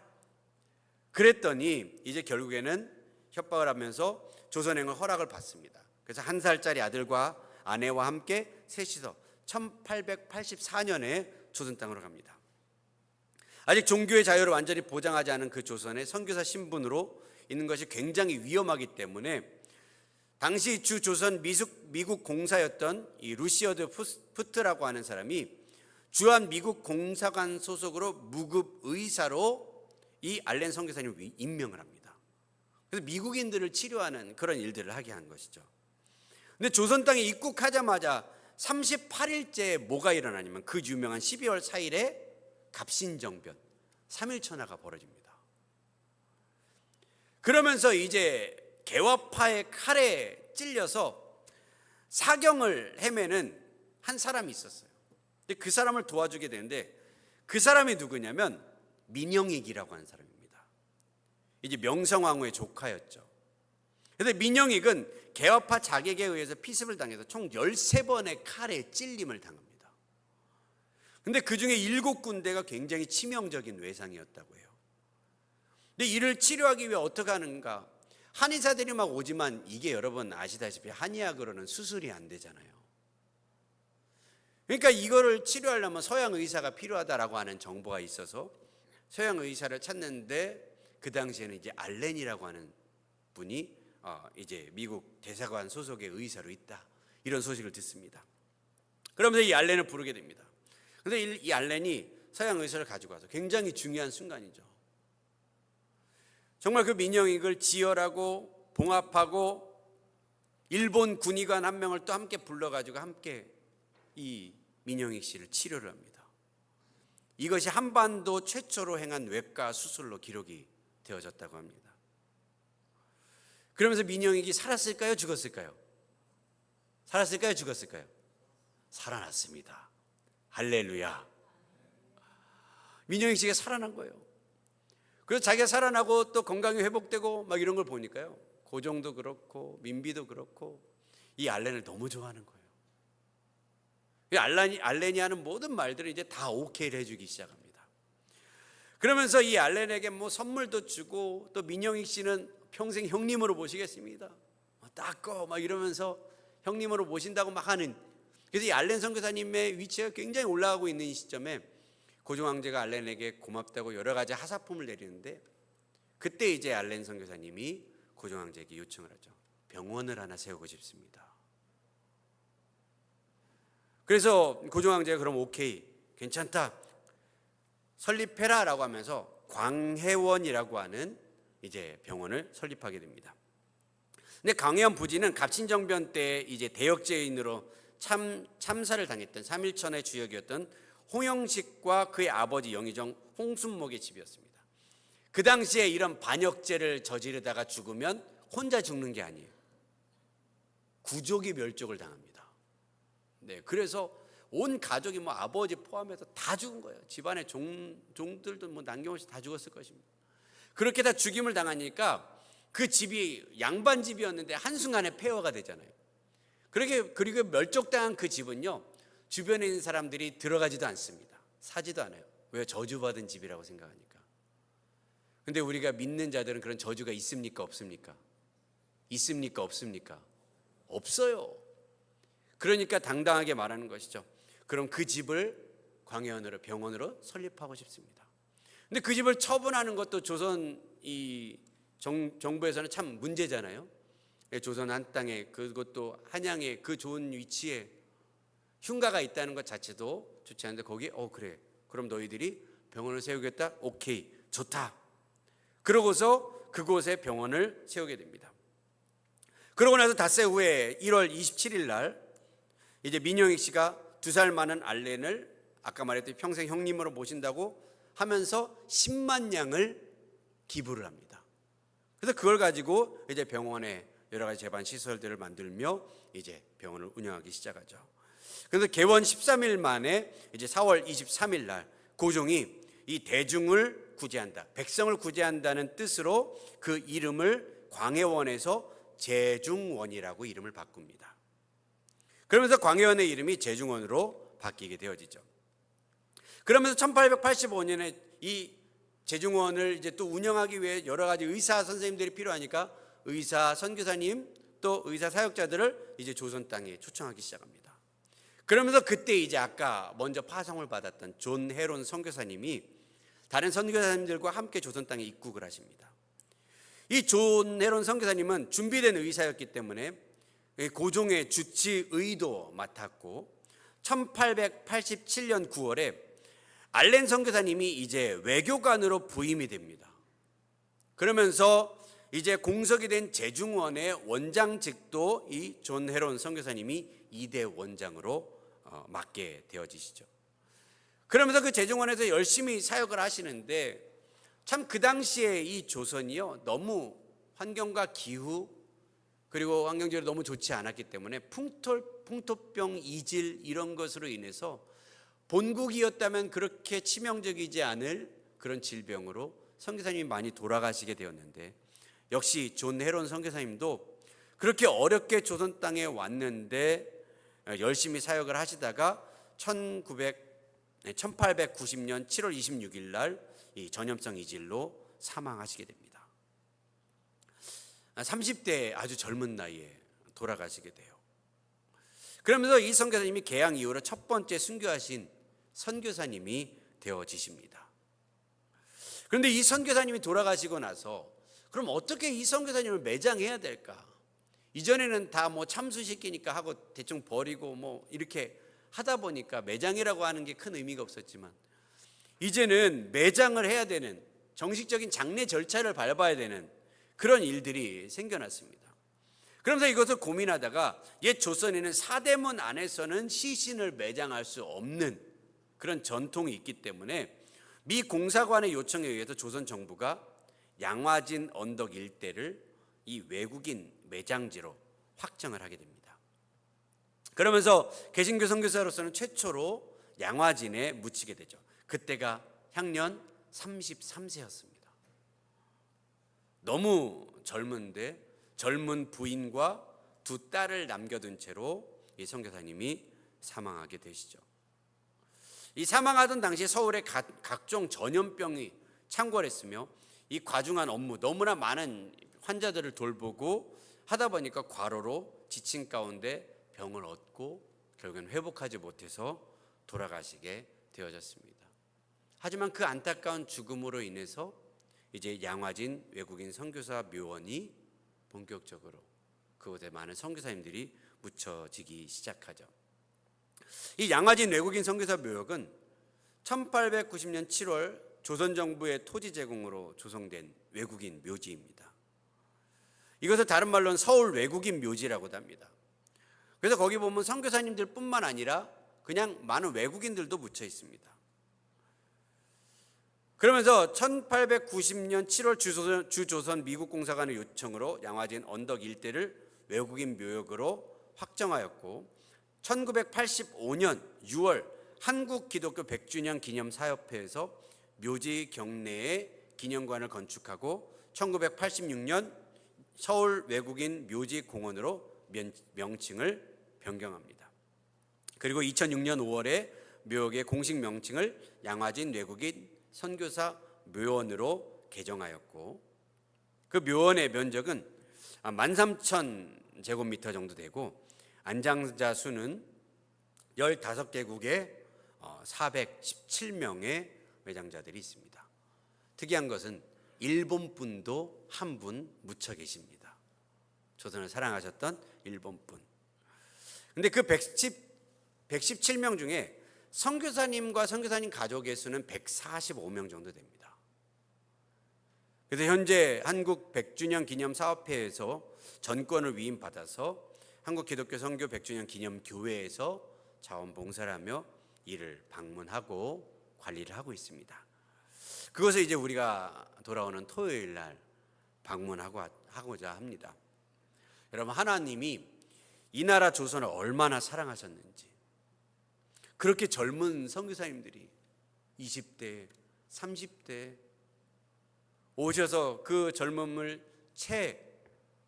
그랬더니 이제 결국에는 협박을 하면서 조선행을 허락을 받습니다. 그래서 1살짜리 아들과 아내와 함께 셋이서 1884년에 조선 땅으로 갑니다. 아직 종교의 자유를 완전히 보장하지 않은 그 조선의 선교사 신분으로 있는 것이 굉장히 위험하기 때문에 당시 주 조선 미국 공사였던 이 루시어드 푸트라고 하는 사람이 주한 미국 공사관 소속으로 무급 의사로 이 알렌 선교사님을 임명을 합니다. 그래서 미국인들을 치료하는 그런 일들을 하게 한 것이죠. 근데 조선 땅에 입국하자마자 38일째 뭐가 일어나냐면 그 유명한 12월 4일에 갑신정변 3일천하가 벌어집니다. 그러면서 이제 개화파의 칼에 찔려서 사경을 헤매는 한 사람이 있었어요. 근데 그 사람을 도와주게 되는데, 그 사람이 누구냐면 민영익이라고 하는 사람입니다. 이제 명성황후의 조카였죠. 그런데 민영익은 개화파 자객에 의해서 피습을 당해서 총 13번의 칼에 찔림을 당합니다. 근데 그 중에 7군데가 굉장히 치명적인 외상이었다고 해요. 근데 이를 치료하기 위해 어떻게 하는가? 한의사들이 막 오지만 이게 여러분 아시다시피 한의학으로는 수술이 안 되잖아요. 그러니까 이거를 치료하려면 서양 의사가 필요하다라고 하는 정보가 있어서 서양 의사를 찾는데, 그 당시에는 이제 알렌이라고 하는 분이 이제 미국 대사관 소속의 의사로 있다, 이런 소식을 듣습니다. 그러면서 이 알렌을 부르게 됩니다. 그런데 이 알렌이 서양 의사를 가지고 와서 굉장히 중요한 순간이죠. 정말 그 민영익을 지혈하고 봉합하고 일본 군의관 한 명을 또 함께 불러가지고 함께 이 민영익 씨를 치료를 합니다. 이것이 한반도 최초로 행한 외과 수술로 기록이 되어졌다고 합니다. 그러면서 민영익이 살았을까요? 죽었을까요? 살았을까요? 죽었을까요? 살아났습니다. 할렐루야. 민영익 씨가 살아난 거예요. 그래서 자기가 살아나고 또 건강이 회복되고 막 이런 걸 보니까요, 고종도 그렇고 민비도 그렇고 이 알렌을 너무 좋아하는 거예요. 알렌이 하는 모든 말들을 이제 다 오케이를 해주기 시작합니다. 그러면서 이 알렌에게 선물도 주고, 또 민영익 씨는 평생 형님으로 모시겠습니다, 닦어 막 이러면서 형님으로 모신다고 막 하는. 그래서 이 알렌 선교사님의 위치가 굉장히 올라가고 있는 이 시점에 고종 황제가 알렌에게 고맙다고 여러 가지 하사품을 내리는데, 그때 이제 알렌 선교사님이 고종 황제에게 요청을 하죠. 병원을 하나 세우고 싶습니다. 그래서 고종 황제가 그럼 오케이, 괜찮다, 설립해라라고 하면서 광해원이라고 하는 이제 병원을 설립하게 됩니다. 근데 광해원 부지는 갑신정변 때 이제 대역죄인으로 참사를 당했던 3.1천의 주역이었던 홍영식과 그의 아버지 영의정 홍순목의 집이었습니다. 그 당시에 이런 반역죄를 저지르다가 죽으면 혼자 죽는 게 아니에요. 구족이 멸족을 당합니다. 네, 그래서 온 가족이 뭐 아버지 포함해서 다 죽은 거예요. 집안의 종들도 뭐 남김없이 다 죽었을 것입니다. 그렇게 다 죽임을 당하니까 그 집이 양반 집이었는데 한순간에 폐허가 되잖아요. 그리고 멸족당한 그 집은요, 주변에 있는 사람들이 들어가지도 않습니다. 사지도 않아요. 왜? 저주받은 집이라고 생각하니까. 근데 우리가 믿는 자들은 그런 저주가 있습니까? 없습니까? 있습니까? 없습니까? 없어요. 그러니까 당당하게 말하는 것이죠. 그럼 그 집을 광해원으로, 병원으로 설립하고 싶습니다. 근데 그 집을 처분하는 것도 조선 이 정부에서는 참 문제잖아요. 조선 한 땅에, 그것도 한양에 그 좋은 위치에 흉가가 있다는 것 자체도 좋지 않은데 거기에 그래, 그럼 너희들이 병원을 세우겠다? 오케이, 좋다. 그러고서 그곳에 병원을 세우게 됩니다. 그러고 나서 닷새 후에 1월 27일 날 이제 민영익 씨가 2살 많은 알렌을 아까 말했듯이 평생 형님으로 모신다고 하면서 10만 양을 기부를 합니다. 그래서 그걸 가지고 이제 병원에 여러 가지 재반 시설들을 만들며 이제 병원을 운영하기 시작하죠. 그래서 개원 13일 만에 이제 4월 23일 날 고종이 이 대중을 구제한다, 백성을 구제한다는 뜻으로 그 이름을 광해원에서 제중원이라고 이름을 바꿉니다. 그러면서 광해원의 이름이 제중원으로 바뀌게 되어지죠. 그러면서 1885년에 이 제중원을 이제 또 운영하기 위해 여러 가지 의사 선생님들이 필요하니까 의사 선교사님 또 의사 사역자들을 이제 조선 땅에 초청하기 시작합니다. 그러면서 그때 이제 아까 먼저 파송을 받았던 존 헤론 선교사님이 다른 선교사님들과 함께 조선 땅에 입국을 하십니다. 이 존 헤론 선교사님은 준비된 의사였기 때문에 고종의 주치 의도 맡았고 1887년 9월에 알렌 선교사님이 이제 외교관으로 부임이 됩니다. 그러면서 이제 공석이 된 제중원의 원장직도 이 존 헤론 선교사님이 2대 원장으로 맡게 되어지시죠. 그러면서 그 제중원에서 열심히 사역을 하시는데 참 그 당시에 이 조선이요, 너무 환경과 기후 그리고 환경적으로 너무 좋지 않았기 때문에 풍토병, 이질 이런 것으로 인해서 본국이었다면 그렇게 치명적이지 않을 그런 질병으로 선교사님이 많이 돌아가시게 되었는데, 역시 존 헤론 선교사님도 그렇게 어렵게 조선 땅에 왔는데 열심히 사역을 하시다가 1890년 7월 26일 날 이 전염성 이질로 사망하시게 됩니다. 30대 아주 젊은 나이에 돌아가시게 돼요. 그러면서 이 선교사님이 개항 이후로 첫 번째 순교하신 선교사님이 되어지십니다. 그런데 이 선교사님이 돌아가시고 나서 그럼 어떻게 이 선교사님을 매장해야 될까? 이전에는 다 뭐 참수시키니까 하고 대충 버리고 뭐 이렇게 하다 보니까 매장이라고 하는 게 큰 의미가 없었지만 이제는 매장을 해야 되는, 정식적인 장례 절차를 밟아야 되는 그런 일들이 생겨났습니다. 그러면서 이것을 고민하다가 옛 조선에는 사대문 안에서는 시신을 매장할 수 없는 그런 전통이 있기 때문에 미 공사관의 요청에 의해서 조선 정부가 양화진 언덕 일대를 이 외국인 매장지로 확정을 하게 됩니다. 그러면서 개신교 선교사로서는 최초로 양화진에 묻히게 되죠. 그때가 향년 33세였습니다. 너무 젊은데 젊은 부인과 2딸을 남겨둔 채로 이 선교사님이 사망하게 되시죠. 이 사망하던 당시에 서울에 각종 전염병이 창궐했으며 이 과중한 업무, 너무나 많은 환자들을 돌보고 하다 보니까 과로로 지친 가운데 병을 얻고 결국엔 회복하지 못해서 돌아가시게 되어졌습니다. 하지만 그 안타까운 죽음으로 인해서 이제 양화진 외국인 선교사 묘원이 본격적으로 그곳에 많은 선교사님들이 묻혀지기 시작하죠. 이 양화진 외국인 선교사 묘역은 1890년 7월 조선 정부의 토지 제공으로 조성된 외국인 묘지입니다. 이것을 다른 말로는 서울 외국인 묘지라고도 합니다. 그래서 거기 보면 선교사님들뿐만 아니라 그냥 많은 외국인들도 묻혀 있습니다. 그러면서 1890년 7월 주조선 미국 공사관의 요청으로 양화진 언덕 일대를 외국인 묘역으로 확정하였고 1985년 6월 한국 기독교 100주년 기념 사협회에서 묘지 경내에 기념관을 건축하고 1986년 서울 외국인 묘지 공원으로 명칭을 변경합니다. 그리고 2006년 5월에 묘역의 공식 명칭을 양화진 외국인 선교사 묘원으로 개정하였고 그 묘원의 면적은 13,000제곱미터 정도 되고 안장자 수는 15개국에 417명의 매장자들이 있습니다. 특이한 것은 일본 분도 한 분 묻혀 계십니다. 조선을 사랑하셨던 일본 분. 근데 그 117명 중에 선교사님과 선교사님 가족의 수는 145명 정도 됩니다. 그래서 현재 한국 100주년 기념 사업회에서 전권을 위임받아서 한국 기독교 선교 100주년 기념 교회에서 자원봉사를 하며 이를 방문하고 관리를 하고 있습니다. 그것을 이제 우리가 돌아오는 토요일 날 방문하고자 합니다. 여러분, 하나님이 이 나라 조선을 얼마나 사랑하셨는지, 그렇게 젊은 선교사님들이 20대, 30대 오셔서 그 젊음을 채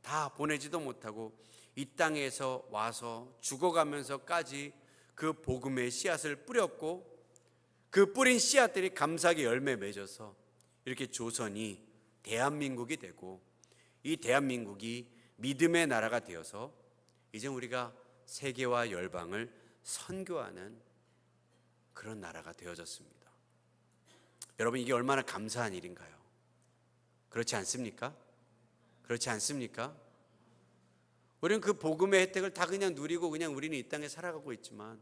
다 보내지도 못하고 이 땅에서 와서 죽어가면서까지 그 복음의 씨앗을 뿌렸고 그 뿌린 씨앗들이 감사하게 열매 맺어서 이렇게 조선이 대한민국이 되고 이 대한민국이 믿음의 나라가 되어서 이제 우리가 세계와 열방을 선교하는 그런 나라가 되어졌습니다. 여러분, 이게 얼마나 감사한 일인가요? 그렇지 않습니까? 그렇지 않습니까? 우리는 그 복음의 혜택을 다 그냥 누리고 그냥 우리는 이 땅에 살아가고 있지만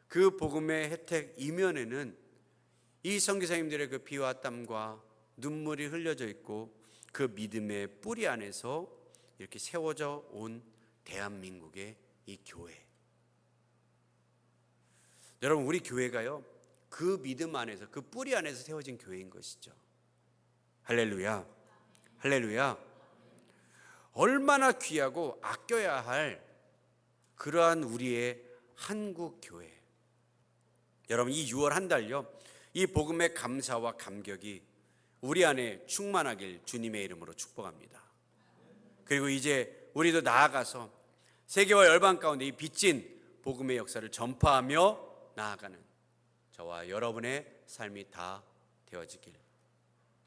그 복음의 혜택 이면에는 이 선교사님들의 그 피와 땀과 눈물이 흘려져 있고 그 믿음의 뿌리 안에서 이렇게 세워져 온 대한민국의 이 교회. 여러분, 우리 교회가요 그 믿음 안에서 그 뿌리 안에서 세워진 교회인 것이죠. 할렐루야, 할렐루야. 얼마나 귀하고 아껴야 할 그러한 우리의 한국 교회. 여러분, 이 6월 한 달요 이 복음의 감사와 감격이 우리 안에 충만하길 주님의 이름으로 축복합니다. 그리고 이제 우리도 나아가서 세계와 열방 가운데 이 빚진 복음의 역사를 전파하며 나아가는 저와 여러분의 삶이 다 되어지길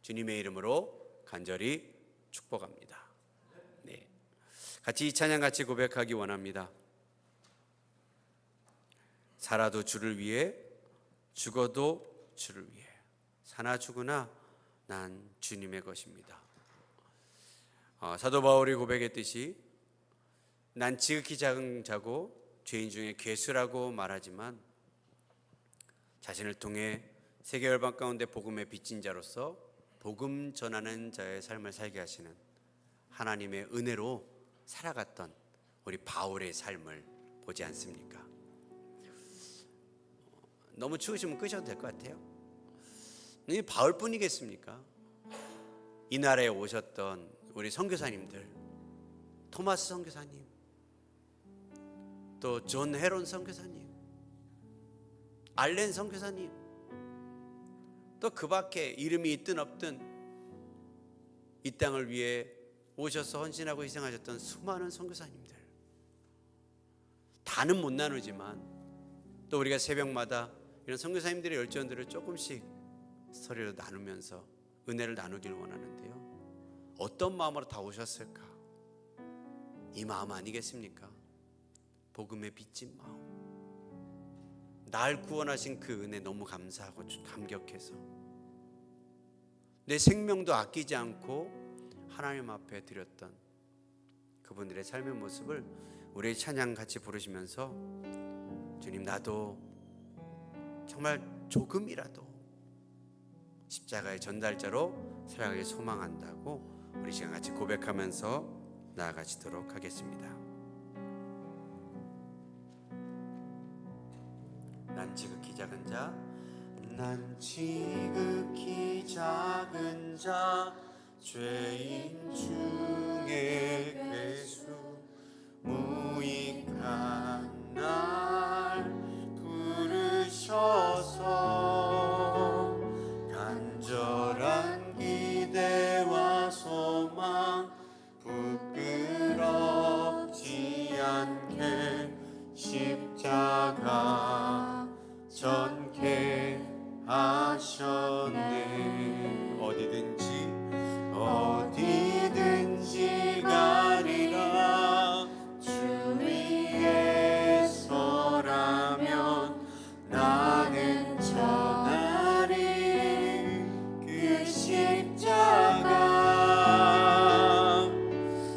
주님의 이름으로 간절히 축복합니다. 네, 같이 이 찬양 같이 고백하기 원합니다. 살아도 주를 위해, 죽어도 주를 위해. 사나 죽으나 난 주님의 것입니다. 사도 바울이 고백했듯이 난 지극히 작은 자고 죄인 중에 괴수라고 말하지만 자신을 통해 세계 열방 가운데 복음의 빚진 자로서 복음 전하는 자의 삶을 살게 하시는 하나님의 은혜로 살아갔던 우리 바울의 삶을 보지 않습니까? 너무 추우시면 끄셔도 될 것 같아요. 이 바울뿐이겠습니까? 이 나라에 오셨던 우리 선교사님들, 토마스 선교사님, 또 존 헤론 선교사님, 알렌 선교사님, 또 그 밖에 이름이 있든 없든 이 땅을 위해 오셔서 헌신하고 희생하셨던 수많은 선교사님들, 다는 못 나누지만 또 우리가 새벽마다 이런 선교사님들의 열전들을 조금씩 스토리로 나누면서 은혜를 나누길 원하는데요, 어떤 마음으로 다 오셨을까? 이 마음 아니겠습니까? 복음의 빚진 마음, 날 구원하신 그 은혜 너무 감사하고 감격해서 내 생명도 아끼지 않고 하나님 앞에 드렸던 그분들의 삶의 모습을 우리 찬양 같이 부르시면서 주님, 나도 정말 조금이라도 십자가의 전달자로 살아가길 소망한다고 우리 시간 같이 고백하면서 나아가시도록 하겠습니다. 작은 자. 난 지극히 작은 자 죄인 중에 괴수 무익한 날 부르셔서 간절한 기대와 소망 부끄럽지 않게 십자가 전케 하셨네. 어디든지 가리라. 주 위에 서라면 나는 전하리. 그 십자가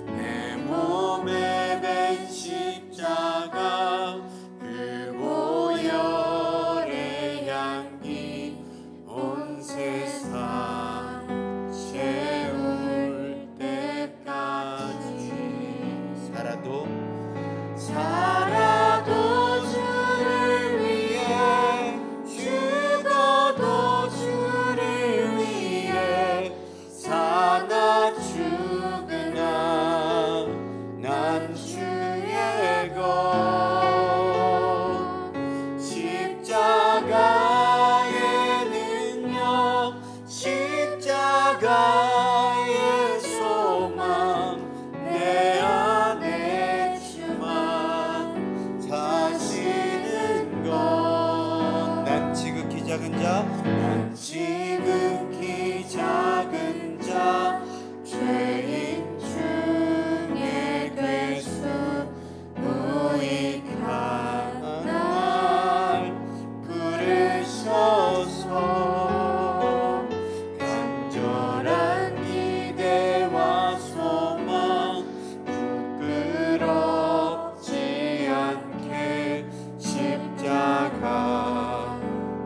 내 몸에 밴 십자가 그 보혈의 향기 온 세상 채울 때까지 살아도 주를 위해 죽어도 주를 위해 사나 죽으나 난 주의 것. 십자가의 능력 십자가의 소망 내 안에 주만 사시는 것. 난 지극히 작은 자. 난 지극히 작은 자 죄인 중에 괴수 무익한 날 부르셔서 간절한 기대와 소망 부끄럽지 않게 십자가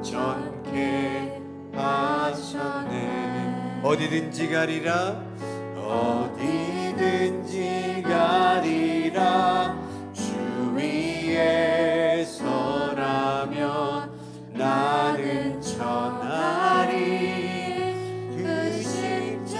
전케 하셨네. 어디든지 가리라. 어디든지 가리라. 주 위에 서라면 나는 전하리. 그 십자가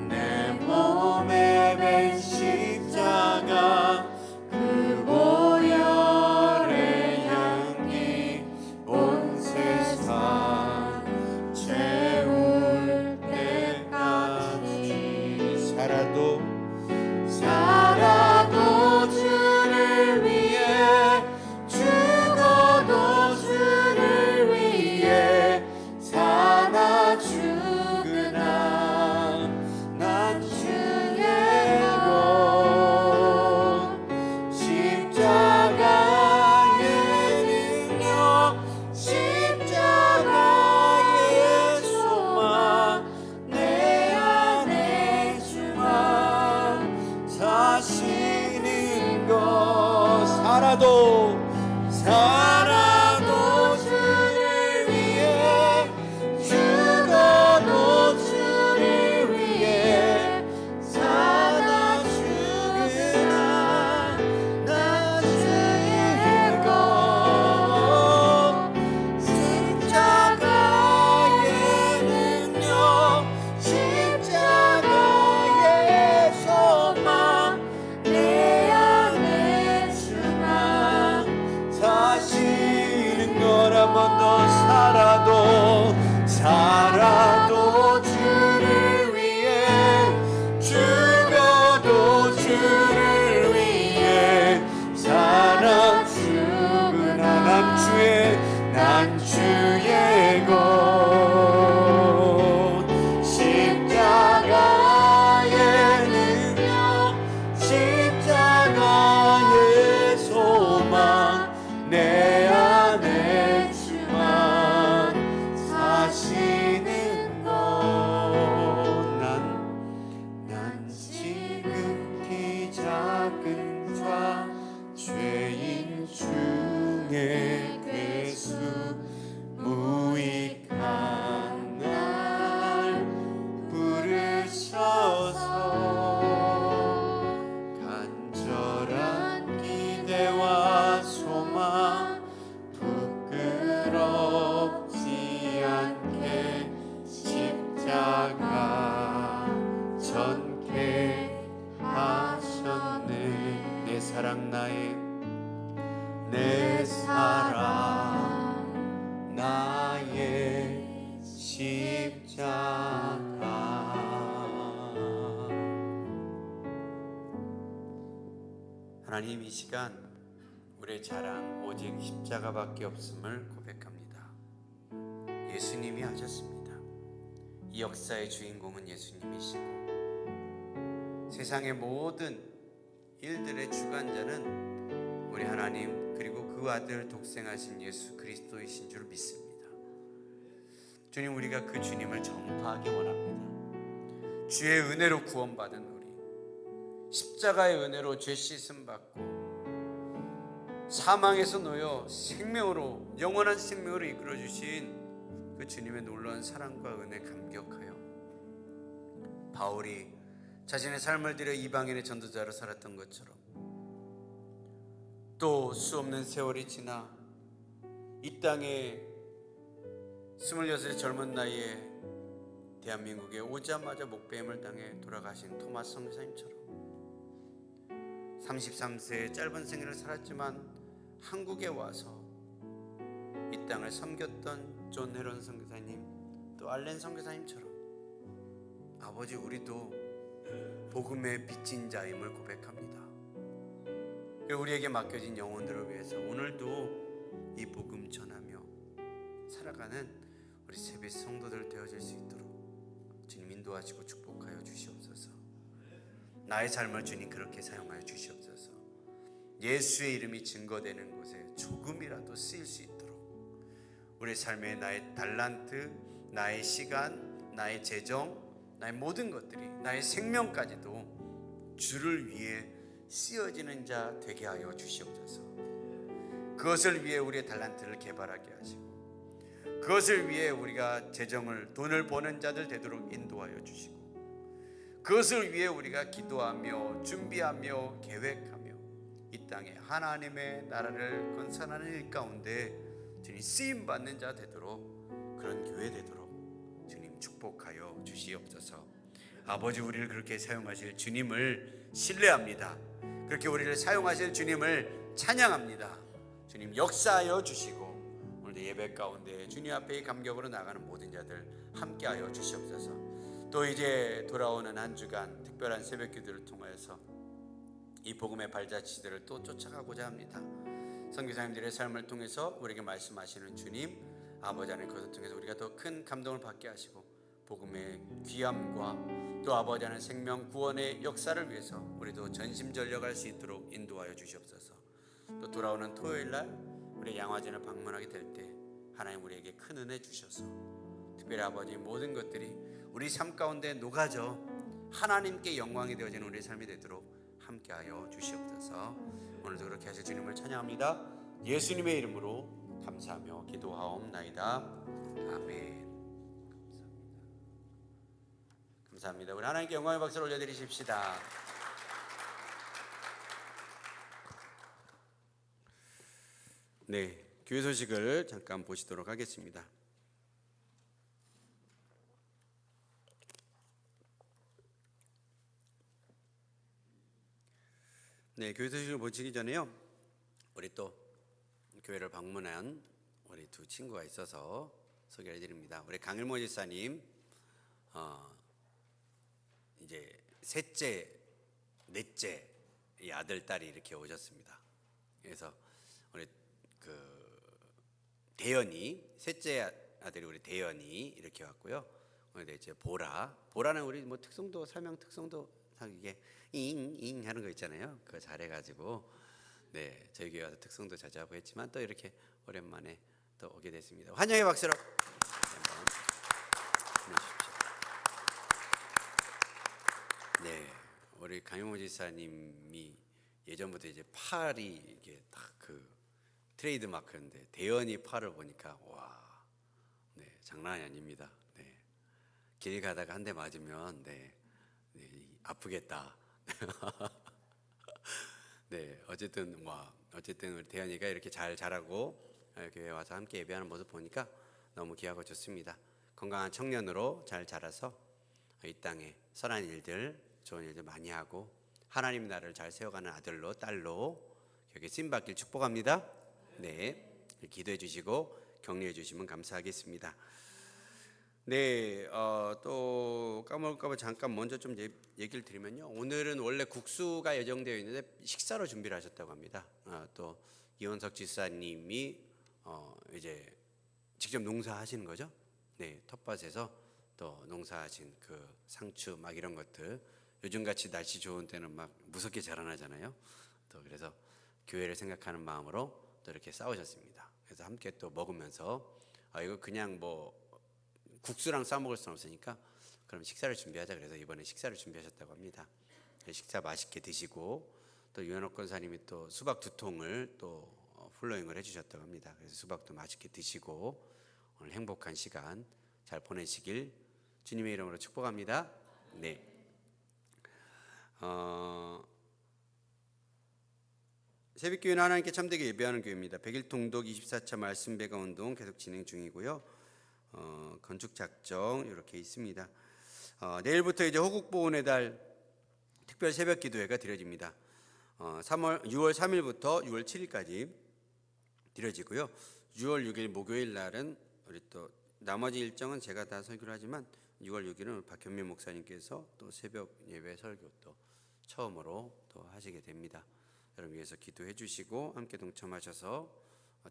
내 몸에 밴 십자가 그 보혈의 향기 온 세상 채울 때까지 살아도 주를 위해 죽어도 주를 위해 사나 죽으나 난 주의 것. 십자가의 능력 십자가의 소망 내 안에 주만 사시는 것. 살아도 주를 위해 죽어도 주를 위해 사나 죽으나 난 주의 것. 십자가의 능력 십자가의 소망 내 안에 주만 사시는 것. 한 번 더. 살아도 주를 위해 죽어도 주를 위해 사나 죽으나 난 주의 것. 십자가의 능력 십자가의 소망 내 안에 주만 사시는 것. 난 지극히 작은 자 죄인 중에 괴수 나의 사랑 나의 십자가. 하나님, 이 시간 우리의 자랑 오직 십자가밖에 없음을 고백합니다. 예수님이 하셨습니다. 이 역사의 주인공은 예수님이시고 세상의 모든 일들의 주관자는 우리 하나님 그리고 그 아들 독생하신 예수 그리스도이신 줄 믿습니다. 주님, 우리가 그 주님을 전파하기 원합니다. 주의 은혜로 구원받은 우리, 십자가의 은혜로 죄 씻음 받고 사망에서 놓여 생명으로, 영원한 생명으로 이끌어 주신 그 주님의 놀라운 사랑과 은혜 감격하여 바울이 자신의 삶을 들여 이방인의 전도자로 살았던 것처럼 또 수없는 세월이 지나 이 땅에 26의 젊은 나이에 대한민국에 오자마자 목배임을 당해 돌아가신 토마스 선교사님처럼 33세의 짧은 생애를 살았지만 한국에 와서 이 땅을 섬겼던 존 헤런 선교사님, 또 알렌 선교사님처럼 아버지, 우리도 복음의 빚진 자임을 고백합니다. 그리고 우리에게 맡겨진 영혼들을 위해서 오늘도 이 복음 전하며 살아가는 우리 세배 성도들 되어질 수 있도록 주님 인도하시고 축복하여 주시옵소서. 나의 삶을 주님 그렇게 사용하여 주시옵소서. 예수의 이름이 증거되는 곳에 조금이라도 쓰일 수 있도록 우리 삶에 나의 달란트, 나의 시간, 나의 재정, 나의 모든 것들이, 나의 생명까지도 주를 위해 쓰여지는 자 되게 하여 주시옵소서. 그것을 위해 우리의 달란트를 개발하게 하시고 그것을 위해 우리가 재정을, 돈을 버는 자들 되도록 인도하여 주시고 그것을 위해 우리가 기도하며 준비하며 계획하며 이 땅에 하나님의 나라를 건설하는 일 가운데 주님 쓰임받는 자 되도록, 그런 교회 되도록 주님 축복하여 주시옵소서. 아버지, 우리를 그렇게 사용하실 주님을 신뢰합니다. 그렇게 우리를 사용하실 주님을 찬양합니다. 주님 역사하여 주시고 오늘도 예배 가운데 주님 앞에 감격으로 나가는 모든 자들 함께하여 주시옵소서. 또 이제 돌아오는 한 주간 특별한 새벽 기도를 통하여서 이 복음의 발자취들을 또 쫓아가고자 합니다. 선교사님들의 삶을 통해서 우리에게 말씀하시는 주님, 아버지 하나님, 그것을 통해서 우리가 더 큰 감동을 받게 하시고 복음의 귀함과 또 아버지 하나님 생명 구원의 역사를 위해서 우리도 전심전력할 수 있도록 인도하여 주시옵소서. 또 돌아오는 토요일날 우리 양화진을 방문하게 될 때 하나님 우리에게 큰 은혜 주셔서 특별히 아버지 모든 것들이 우리 삶 가운데 녹아져 하나님께 영광이 되어지는 우리의 삶이 되도록 함께하여 주시옵소서. 오늘도 그렇게 하실 주님을 찬양합니다. 예수님의 이름으로 감사하며 기도하옵나이다. 아멘. 감사합니다. 우리 하나님께 영광의 박수를 올려드리십시다. 네, 교회 소식을 잠깐 보시도록 하겠습니다. 네, 교회 소식을 보시기 전에요, 우리 또 교회를 방문한 우리 두 친구가 있어서 소개해 드립니다. 우리 강일모 집사님, 이제 셋째, 넷째 이 아들 딸이 이렇게 오셨습니다. 그래서 우리 대연이, 셋째 아들이 우리 대연이 이렇게 왔고요. 오늘 이제 보라는 우리 뭐 특성도 설명 특성도 이게 잉잉 하는 거 있잖아요. 그거 잘해가지고 네, 저희 교회 와서 특성도 자주하고 했지만 또 이렇게 오랜만에 또 오게 됐습니다. 환영의 박수로 한번 보내주십시오. 네, 우리 강용호 지사님이 예전부터 이제 팔이 이게 딱 그 트레이드 마크인데 대연이 팔을 보니까 와, 네, 장난이 아닙니다. 네, 길 가다가 한 대 맞으면 네, 아프겠다. 네, 어쨌든 우리 대현이가 이렇게 잘 자라고 교회에 와서 함께 예배하는 모습 보니까 너무 귀하고 좋습니다. 건강한 청년으로 잘 자라서 이 땅에 선한 일들, 좋은 일들 많이 하고 하나님 나라를 잘 세워가는 아들로 딸로 여기 쓰임 받길 축복합니다. 네, 기도해 주시고 격려해 주시면 감사하겠습니다. 네, 또 까먹을까봐 잠깐 먼저 좀 얘기를 드리면요. 오늘은 원래 국수가 예정되어 있는데 식사로 준비를 하셨다고 합니다. 또 이원석 지사님이 이제 직접 농사하시는 거죠. 네, 텃밭에서 또 농사하신 그 상추 막 이런 것들 요즘 같이 날씨 좋은 때는 막 무섭게 자라나잖아요. 또 그래서 교회를 생각하는 마음으로 또 이렇게 싸우셨습니다. 그래서 함께 또 먹으면서 이거 그냥 뭐 국수랑 싸 먹을 수는 없으니까 그럼 식사를 준비하자. 그래서 이번에 식사를 준비하셨다고 합니다. 식사 맛있게 드시고 또 유현옥 권사님이 또 수박 2통을 또 플로잉을 해주셨다고 합니다. 그래서 수박도 맛있게 드시고 오늘 행복한 시간 잘 보내시길 주님의 이름으로 축복합니다. 네. 새벽교회는 하나님께 참되게 예배하는 교회입니다. 100일 통독 24차 말씀 배가 운동 계속 진행 중이고요. 건축 작정 이렇게 있습니다. 내일부터 이제 호국보훈의 달 특별 새벽 기도회가 드려집니다. 6월 3일부터 6월 7일까지 드려지고요. 6월 6일 목요일 날은 우리 또 나머지 일정은 제가 다 설교를 하지만 6월 6일은 박현민 목사님께서 또 새벽 예배 설교 또 처음으로 또 하시게 됩니다. 여러분 위해서 기도해 주시고 함께 동참하셔서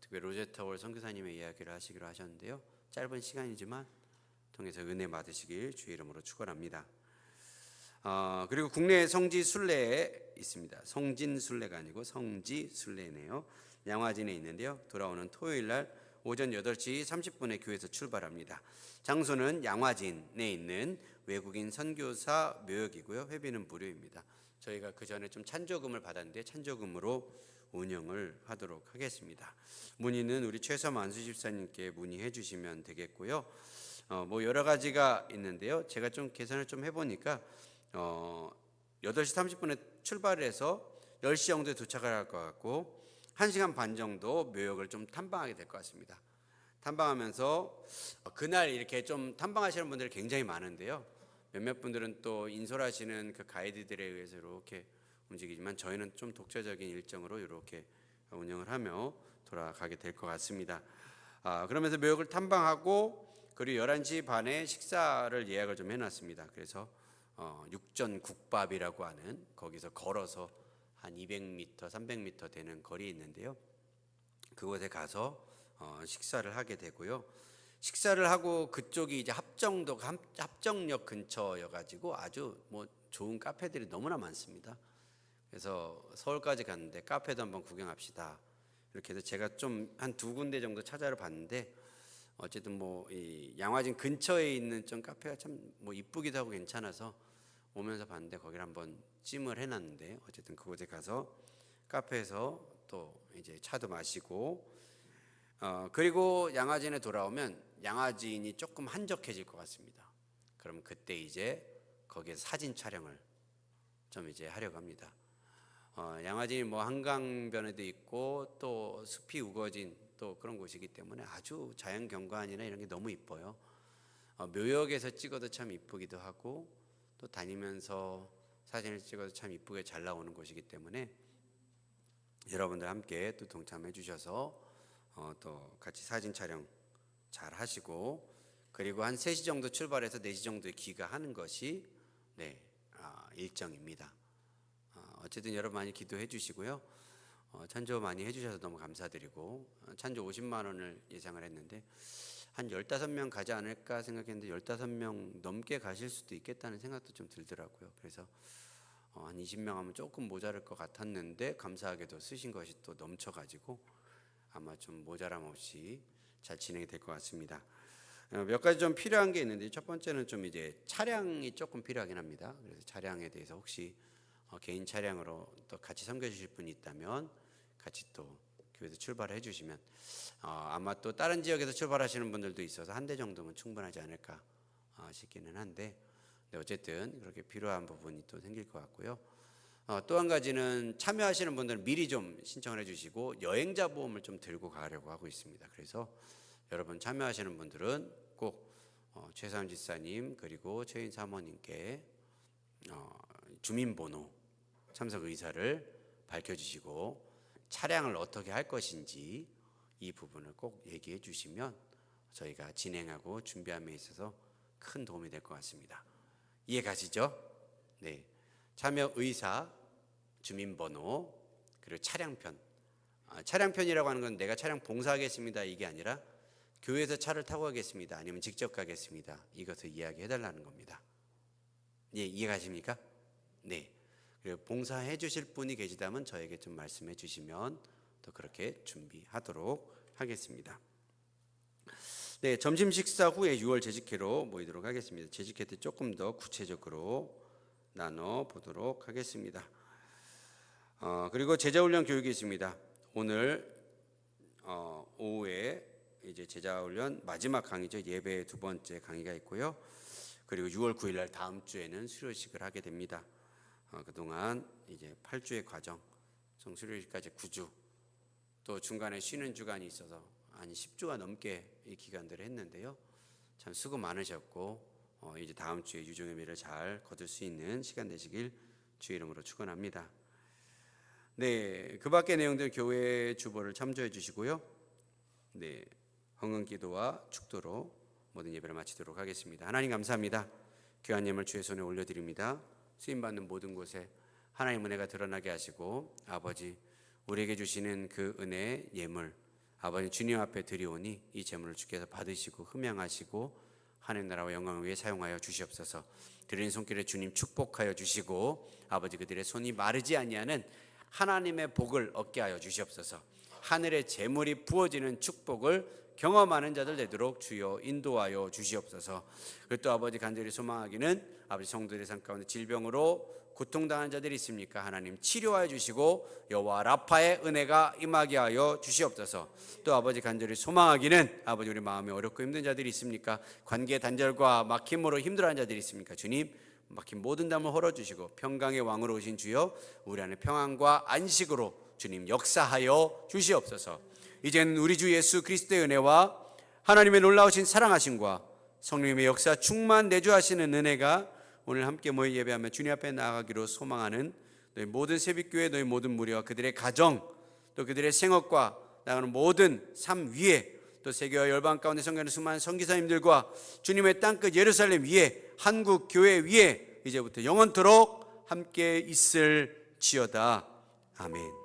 특별히 로제타월 선교사님의 이야기를 하시기로 하셨는데요. 짧은 시간이지만 통해서 은혜 받으시길 주의 이름으로 축원합니다. 그리고 국내 성지 순례에 있습니다. 성진 순례가 아니고 성지 순례네요. 양화진에 있는데요. 돌아오는 토요일 날 오전 8시 30분에 교회에서 출발합니다. 장소는 양화진에 있는 외국인 선교사 묘역이고요. 회비는 무료입니다. 저희가 그 전에 좀 찬조금을 받았는데 찬조금으로 운영을 하도록 하겠습니다. 문의는 우리 최서만 수집사님께 문의해 주시면 되겠고요. 뭐 여러 가지가 있는데요. 제가 좀 계산을 좀 해보니까 8시 30분에 출발해서 10시 정도에 도착을 할 것 같고 1시간 반 정도 묘역을 좀 탐방하게 될 것 같습니다. 탐방하면서 그날 이렇게 좀 탐방하시는 분들이 굉장히 많은데요. 몇몇 분들은 또 인솔하시는 그 가이드들에 의해서 이렇게 움직이지만 저희는 좀 독자적인 일정으로 이렇게 운영을 하며 돌아가게 될 것 같습니다. 그러면서 묘역을 탐방하고 그리고 11시 반에 식사를 예약을 좀 해놨습니다. 그래서 육전국밥이라고 하는 거기서 걸어서 한 200m, 300m 되는 거리에 있는데요. 그곳에 가서 식사를 하게 되고요. 식사를 하고 그쪽이 이제 합정역 근처여가지고 아주 뭐 좋은 카페들이 너무나 많습니다. 그래서 서울까지 갔는데 카페도 한번 구경합시다. 이렇게 해서 제가 좀 한 2군데 정도 찾아를 봤는데 어쨌든 뭐 이 양화진 근처에 있는 좀 카페가 참 뭐 이쁘기도 하고 괜찮아서 오면서 봤는데 거기를 한번 찜을 해놨는데 어쨌든 그곳에 가서 카페에서 또 이제 차도 마시고 그리고 양화진에 돌아오면 양화진이 조금 한적해질 것 같습니다. 그럼 그때 이제 거기에서 사진 촬영을 좀 이제 하려고 합니다. 양화진이 뭐 한강변에도 있고 또 숲이 우거진 또 그런 곳이기 때문에 아주 자연 경관이나 이런 게 너무 이뻐요. 묘역에서 찍어도 참 이쁘기도 하고 또 다니면서 사진을 찍어도 참 이쁘게 잘 나오는 곳이기 때문에 여러분들 함께 또 동참해 주셔서 또 같이 사진 촬영 잘 하시고 그리고 한 3시 정도 출발해서 4시 정도에 귀가하는 것이 일정입니다. 어쨌든 여러분 많이 기도해 주시고요. 찬조 많이 해주셔서 너무 감사드리고 찬조 50만 원을 예상을 했는데 한 15명 가지 않을까 생각했는데 15명 넘게 가실 수도 있겠다는 생각도 좀 들더라고요. 그래서 한 20명 하면 조금 모자랄 것 같았는데 감사하게도 쓰신 것이 또 넘쳐가지고 아마 좀 모자람 없이 잘 진행이 될 것 같습니다. 몇 가지 좀 필요한 게 있는데 첫 번째는 좀 이제 차량이 조금 필요하긴 합니다. 그래서 차량에 대해서 혹시 개인 차량으로 또 같이 섬겨주실 분이 있다면 같이 또 교회에서 출발해 주시면 아마 또 다른 지역에서 출발하시는 분들도 있어서 한 대 정도면 충분하지 않을까 싶기는 한데 어쨌든 그렇게 필요한 부분이 또 생길 것 같고요. 또 한 가지는 참여하시는 분들은 미리 좀 신청을 해주시고 여행자 보험을 좀 들고 가려고 하고 있습니다. 그래서 여러분 참여하시는 분들은 꼭 최사람 집사님 그리고 최인 사모님께 주민번호 참석 의사를 밝혀주시고 차량을 어떻게 할 것인지 이 부분을 꼭 얘기해 주시면 저희가 진행하고 준비함에 있어서 큰 도움이 될 것 같습니다. 이해 가시죠? 네. 참여 의사, 주민번호, 그리고 차량편. 차량편이라고 하는 건 내가 차량 봉사하겠습니다 이게 아니라 교회에서 차를 타고 가겠습니다 아니면 직접 가겠습니다 이것을 이야기해 달라는 겁니다. 예, 이해 가십니까? 네. 그리고 봉사해 주실 분이 계시다면 저에게 좀 말씀해 주시면 또 그렇게 준비하도록 하겠습니다. 네, 점심 식사 후에 6월 재직회로 모이도록 하겠습니다. 재직회 때 조금 더 구체적으로 나눠 보도록 하겠습니다. 그리고 제자훈련 교육이 있습니다. 오늘 오후에 이제 제자훈련 마지막 강의죠. 예배 두 번째 강의가 있고요. 그리고 6월 9일 날 다음 주에는 수료식을 하게 됩니다. 그동안 이제 8주의 과정, 수료식까지 9주, 또 중간에 쉬는 주간이 있어서 한 10주가 넘게 이 기간들을 했는데요. 참 수고 많으셨고 이제 다음 주에 유종예배를 잘 거둘 수 있는 시간 되시길 주의 이름으로 축원합니다. 네, 그 밖의 내용들 교회 주보를 참조해 주시고요. 네, 헌금기도와 축도로 모든 예배를 마치도록 하겠습니다. 하나님 감사합니다. 귀한 예물 주의 손에 올려드립니다. 쓰임받는 모든 곳에 하나님 은혜가 드러나게 하시고 아버지 우리에게 주시는 그 은혜 예물 아버지 주님 앞에 드리오니 이 제물을 주께서 받으시고 흠양하시고 하나님 나라와 영광을 위해 사용하여 주시옵소서. 드리는 손길에 주님 축복하여 주시고 아버지 그들의 손이 마르지 아니하는 하나님의 복을 얻게 하여 주시옵소서. 하늘의 재물이 부어지는 축복을 경험하는 자들 되도록 주여 인도하여 주시옵소서. 그리고 또 아버지 간절히 소망하기는 아버지 성도들의 삶 가운데 질병으로 고통당한 자들이 있습니까? 하나님 치료하여 주시고 여호와 라파의 은혜가 임하게 하여 주시옵소서. 또 아버지 간절히 소망하기는 아버지 우리 마음에 어렵고 힘든 자들이 있습니까? 관계 단절과 막힘으로 힘들어하는 자들이 있습니까? 주님 막힌 모든 담을 헐어주시고 평강의 왕으로 오신 주여 우리 안에 평안과 안식으로 주님 역사하여 주시옵소서. 이제는 우리 주 예수 그리스도의 은혜와 하나님의 놀라우신 사랑하심과 성령님의 역사 충만 내주하시는 은혜가 오늘 함께 모여 예배하며 주님 앞에 나아가기로 소망하는 너희 모든 새벽교회 너희 모든 무리와 그들의 가정 또 그들의 생업과 나가는 모든 삶 위에 또 세계와 열방 가운데 성교하는 수많은 선기사님들과 주님의 땅끝 예루살렘 위에 한국 교회 위에 이제부터 영원토록 함께 있을지어다. 아멘.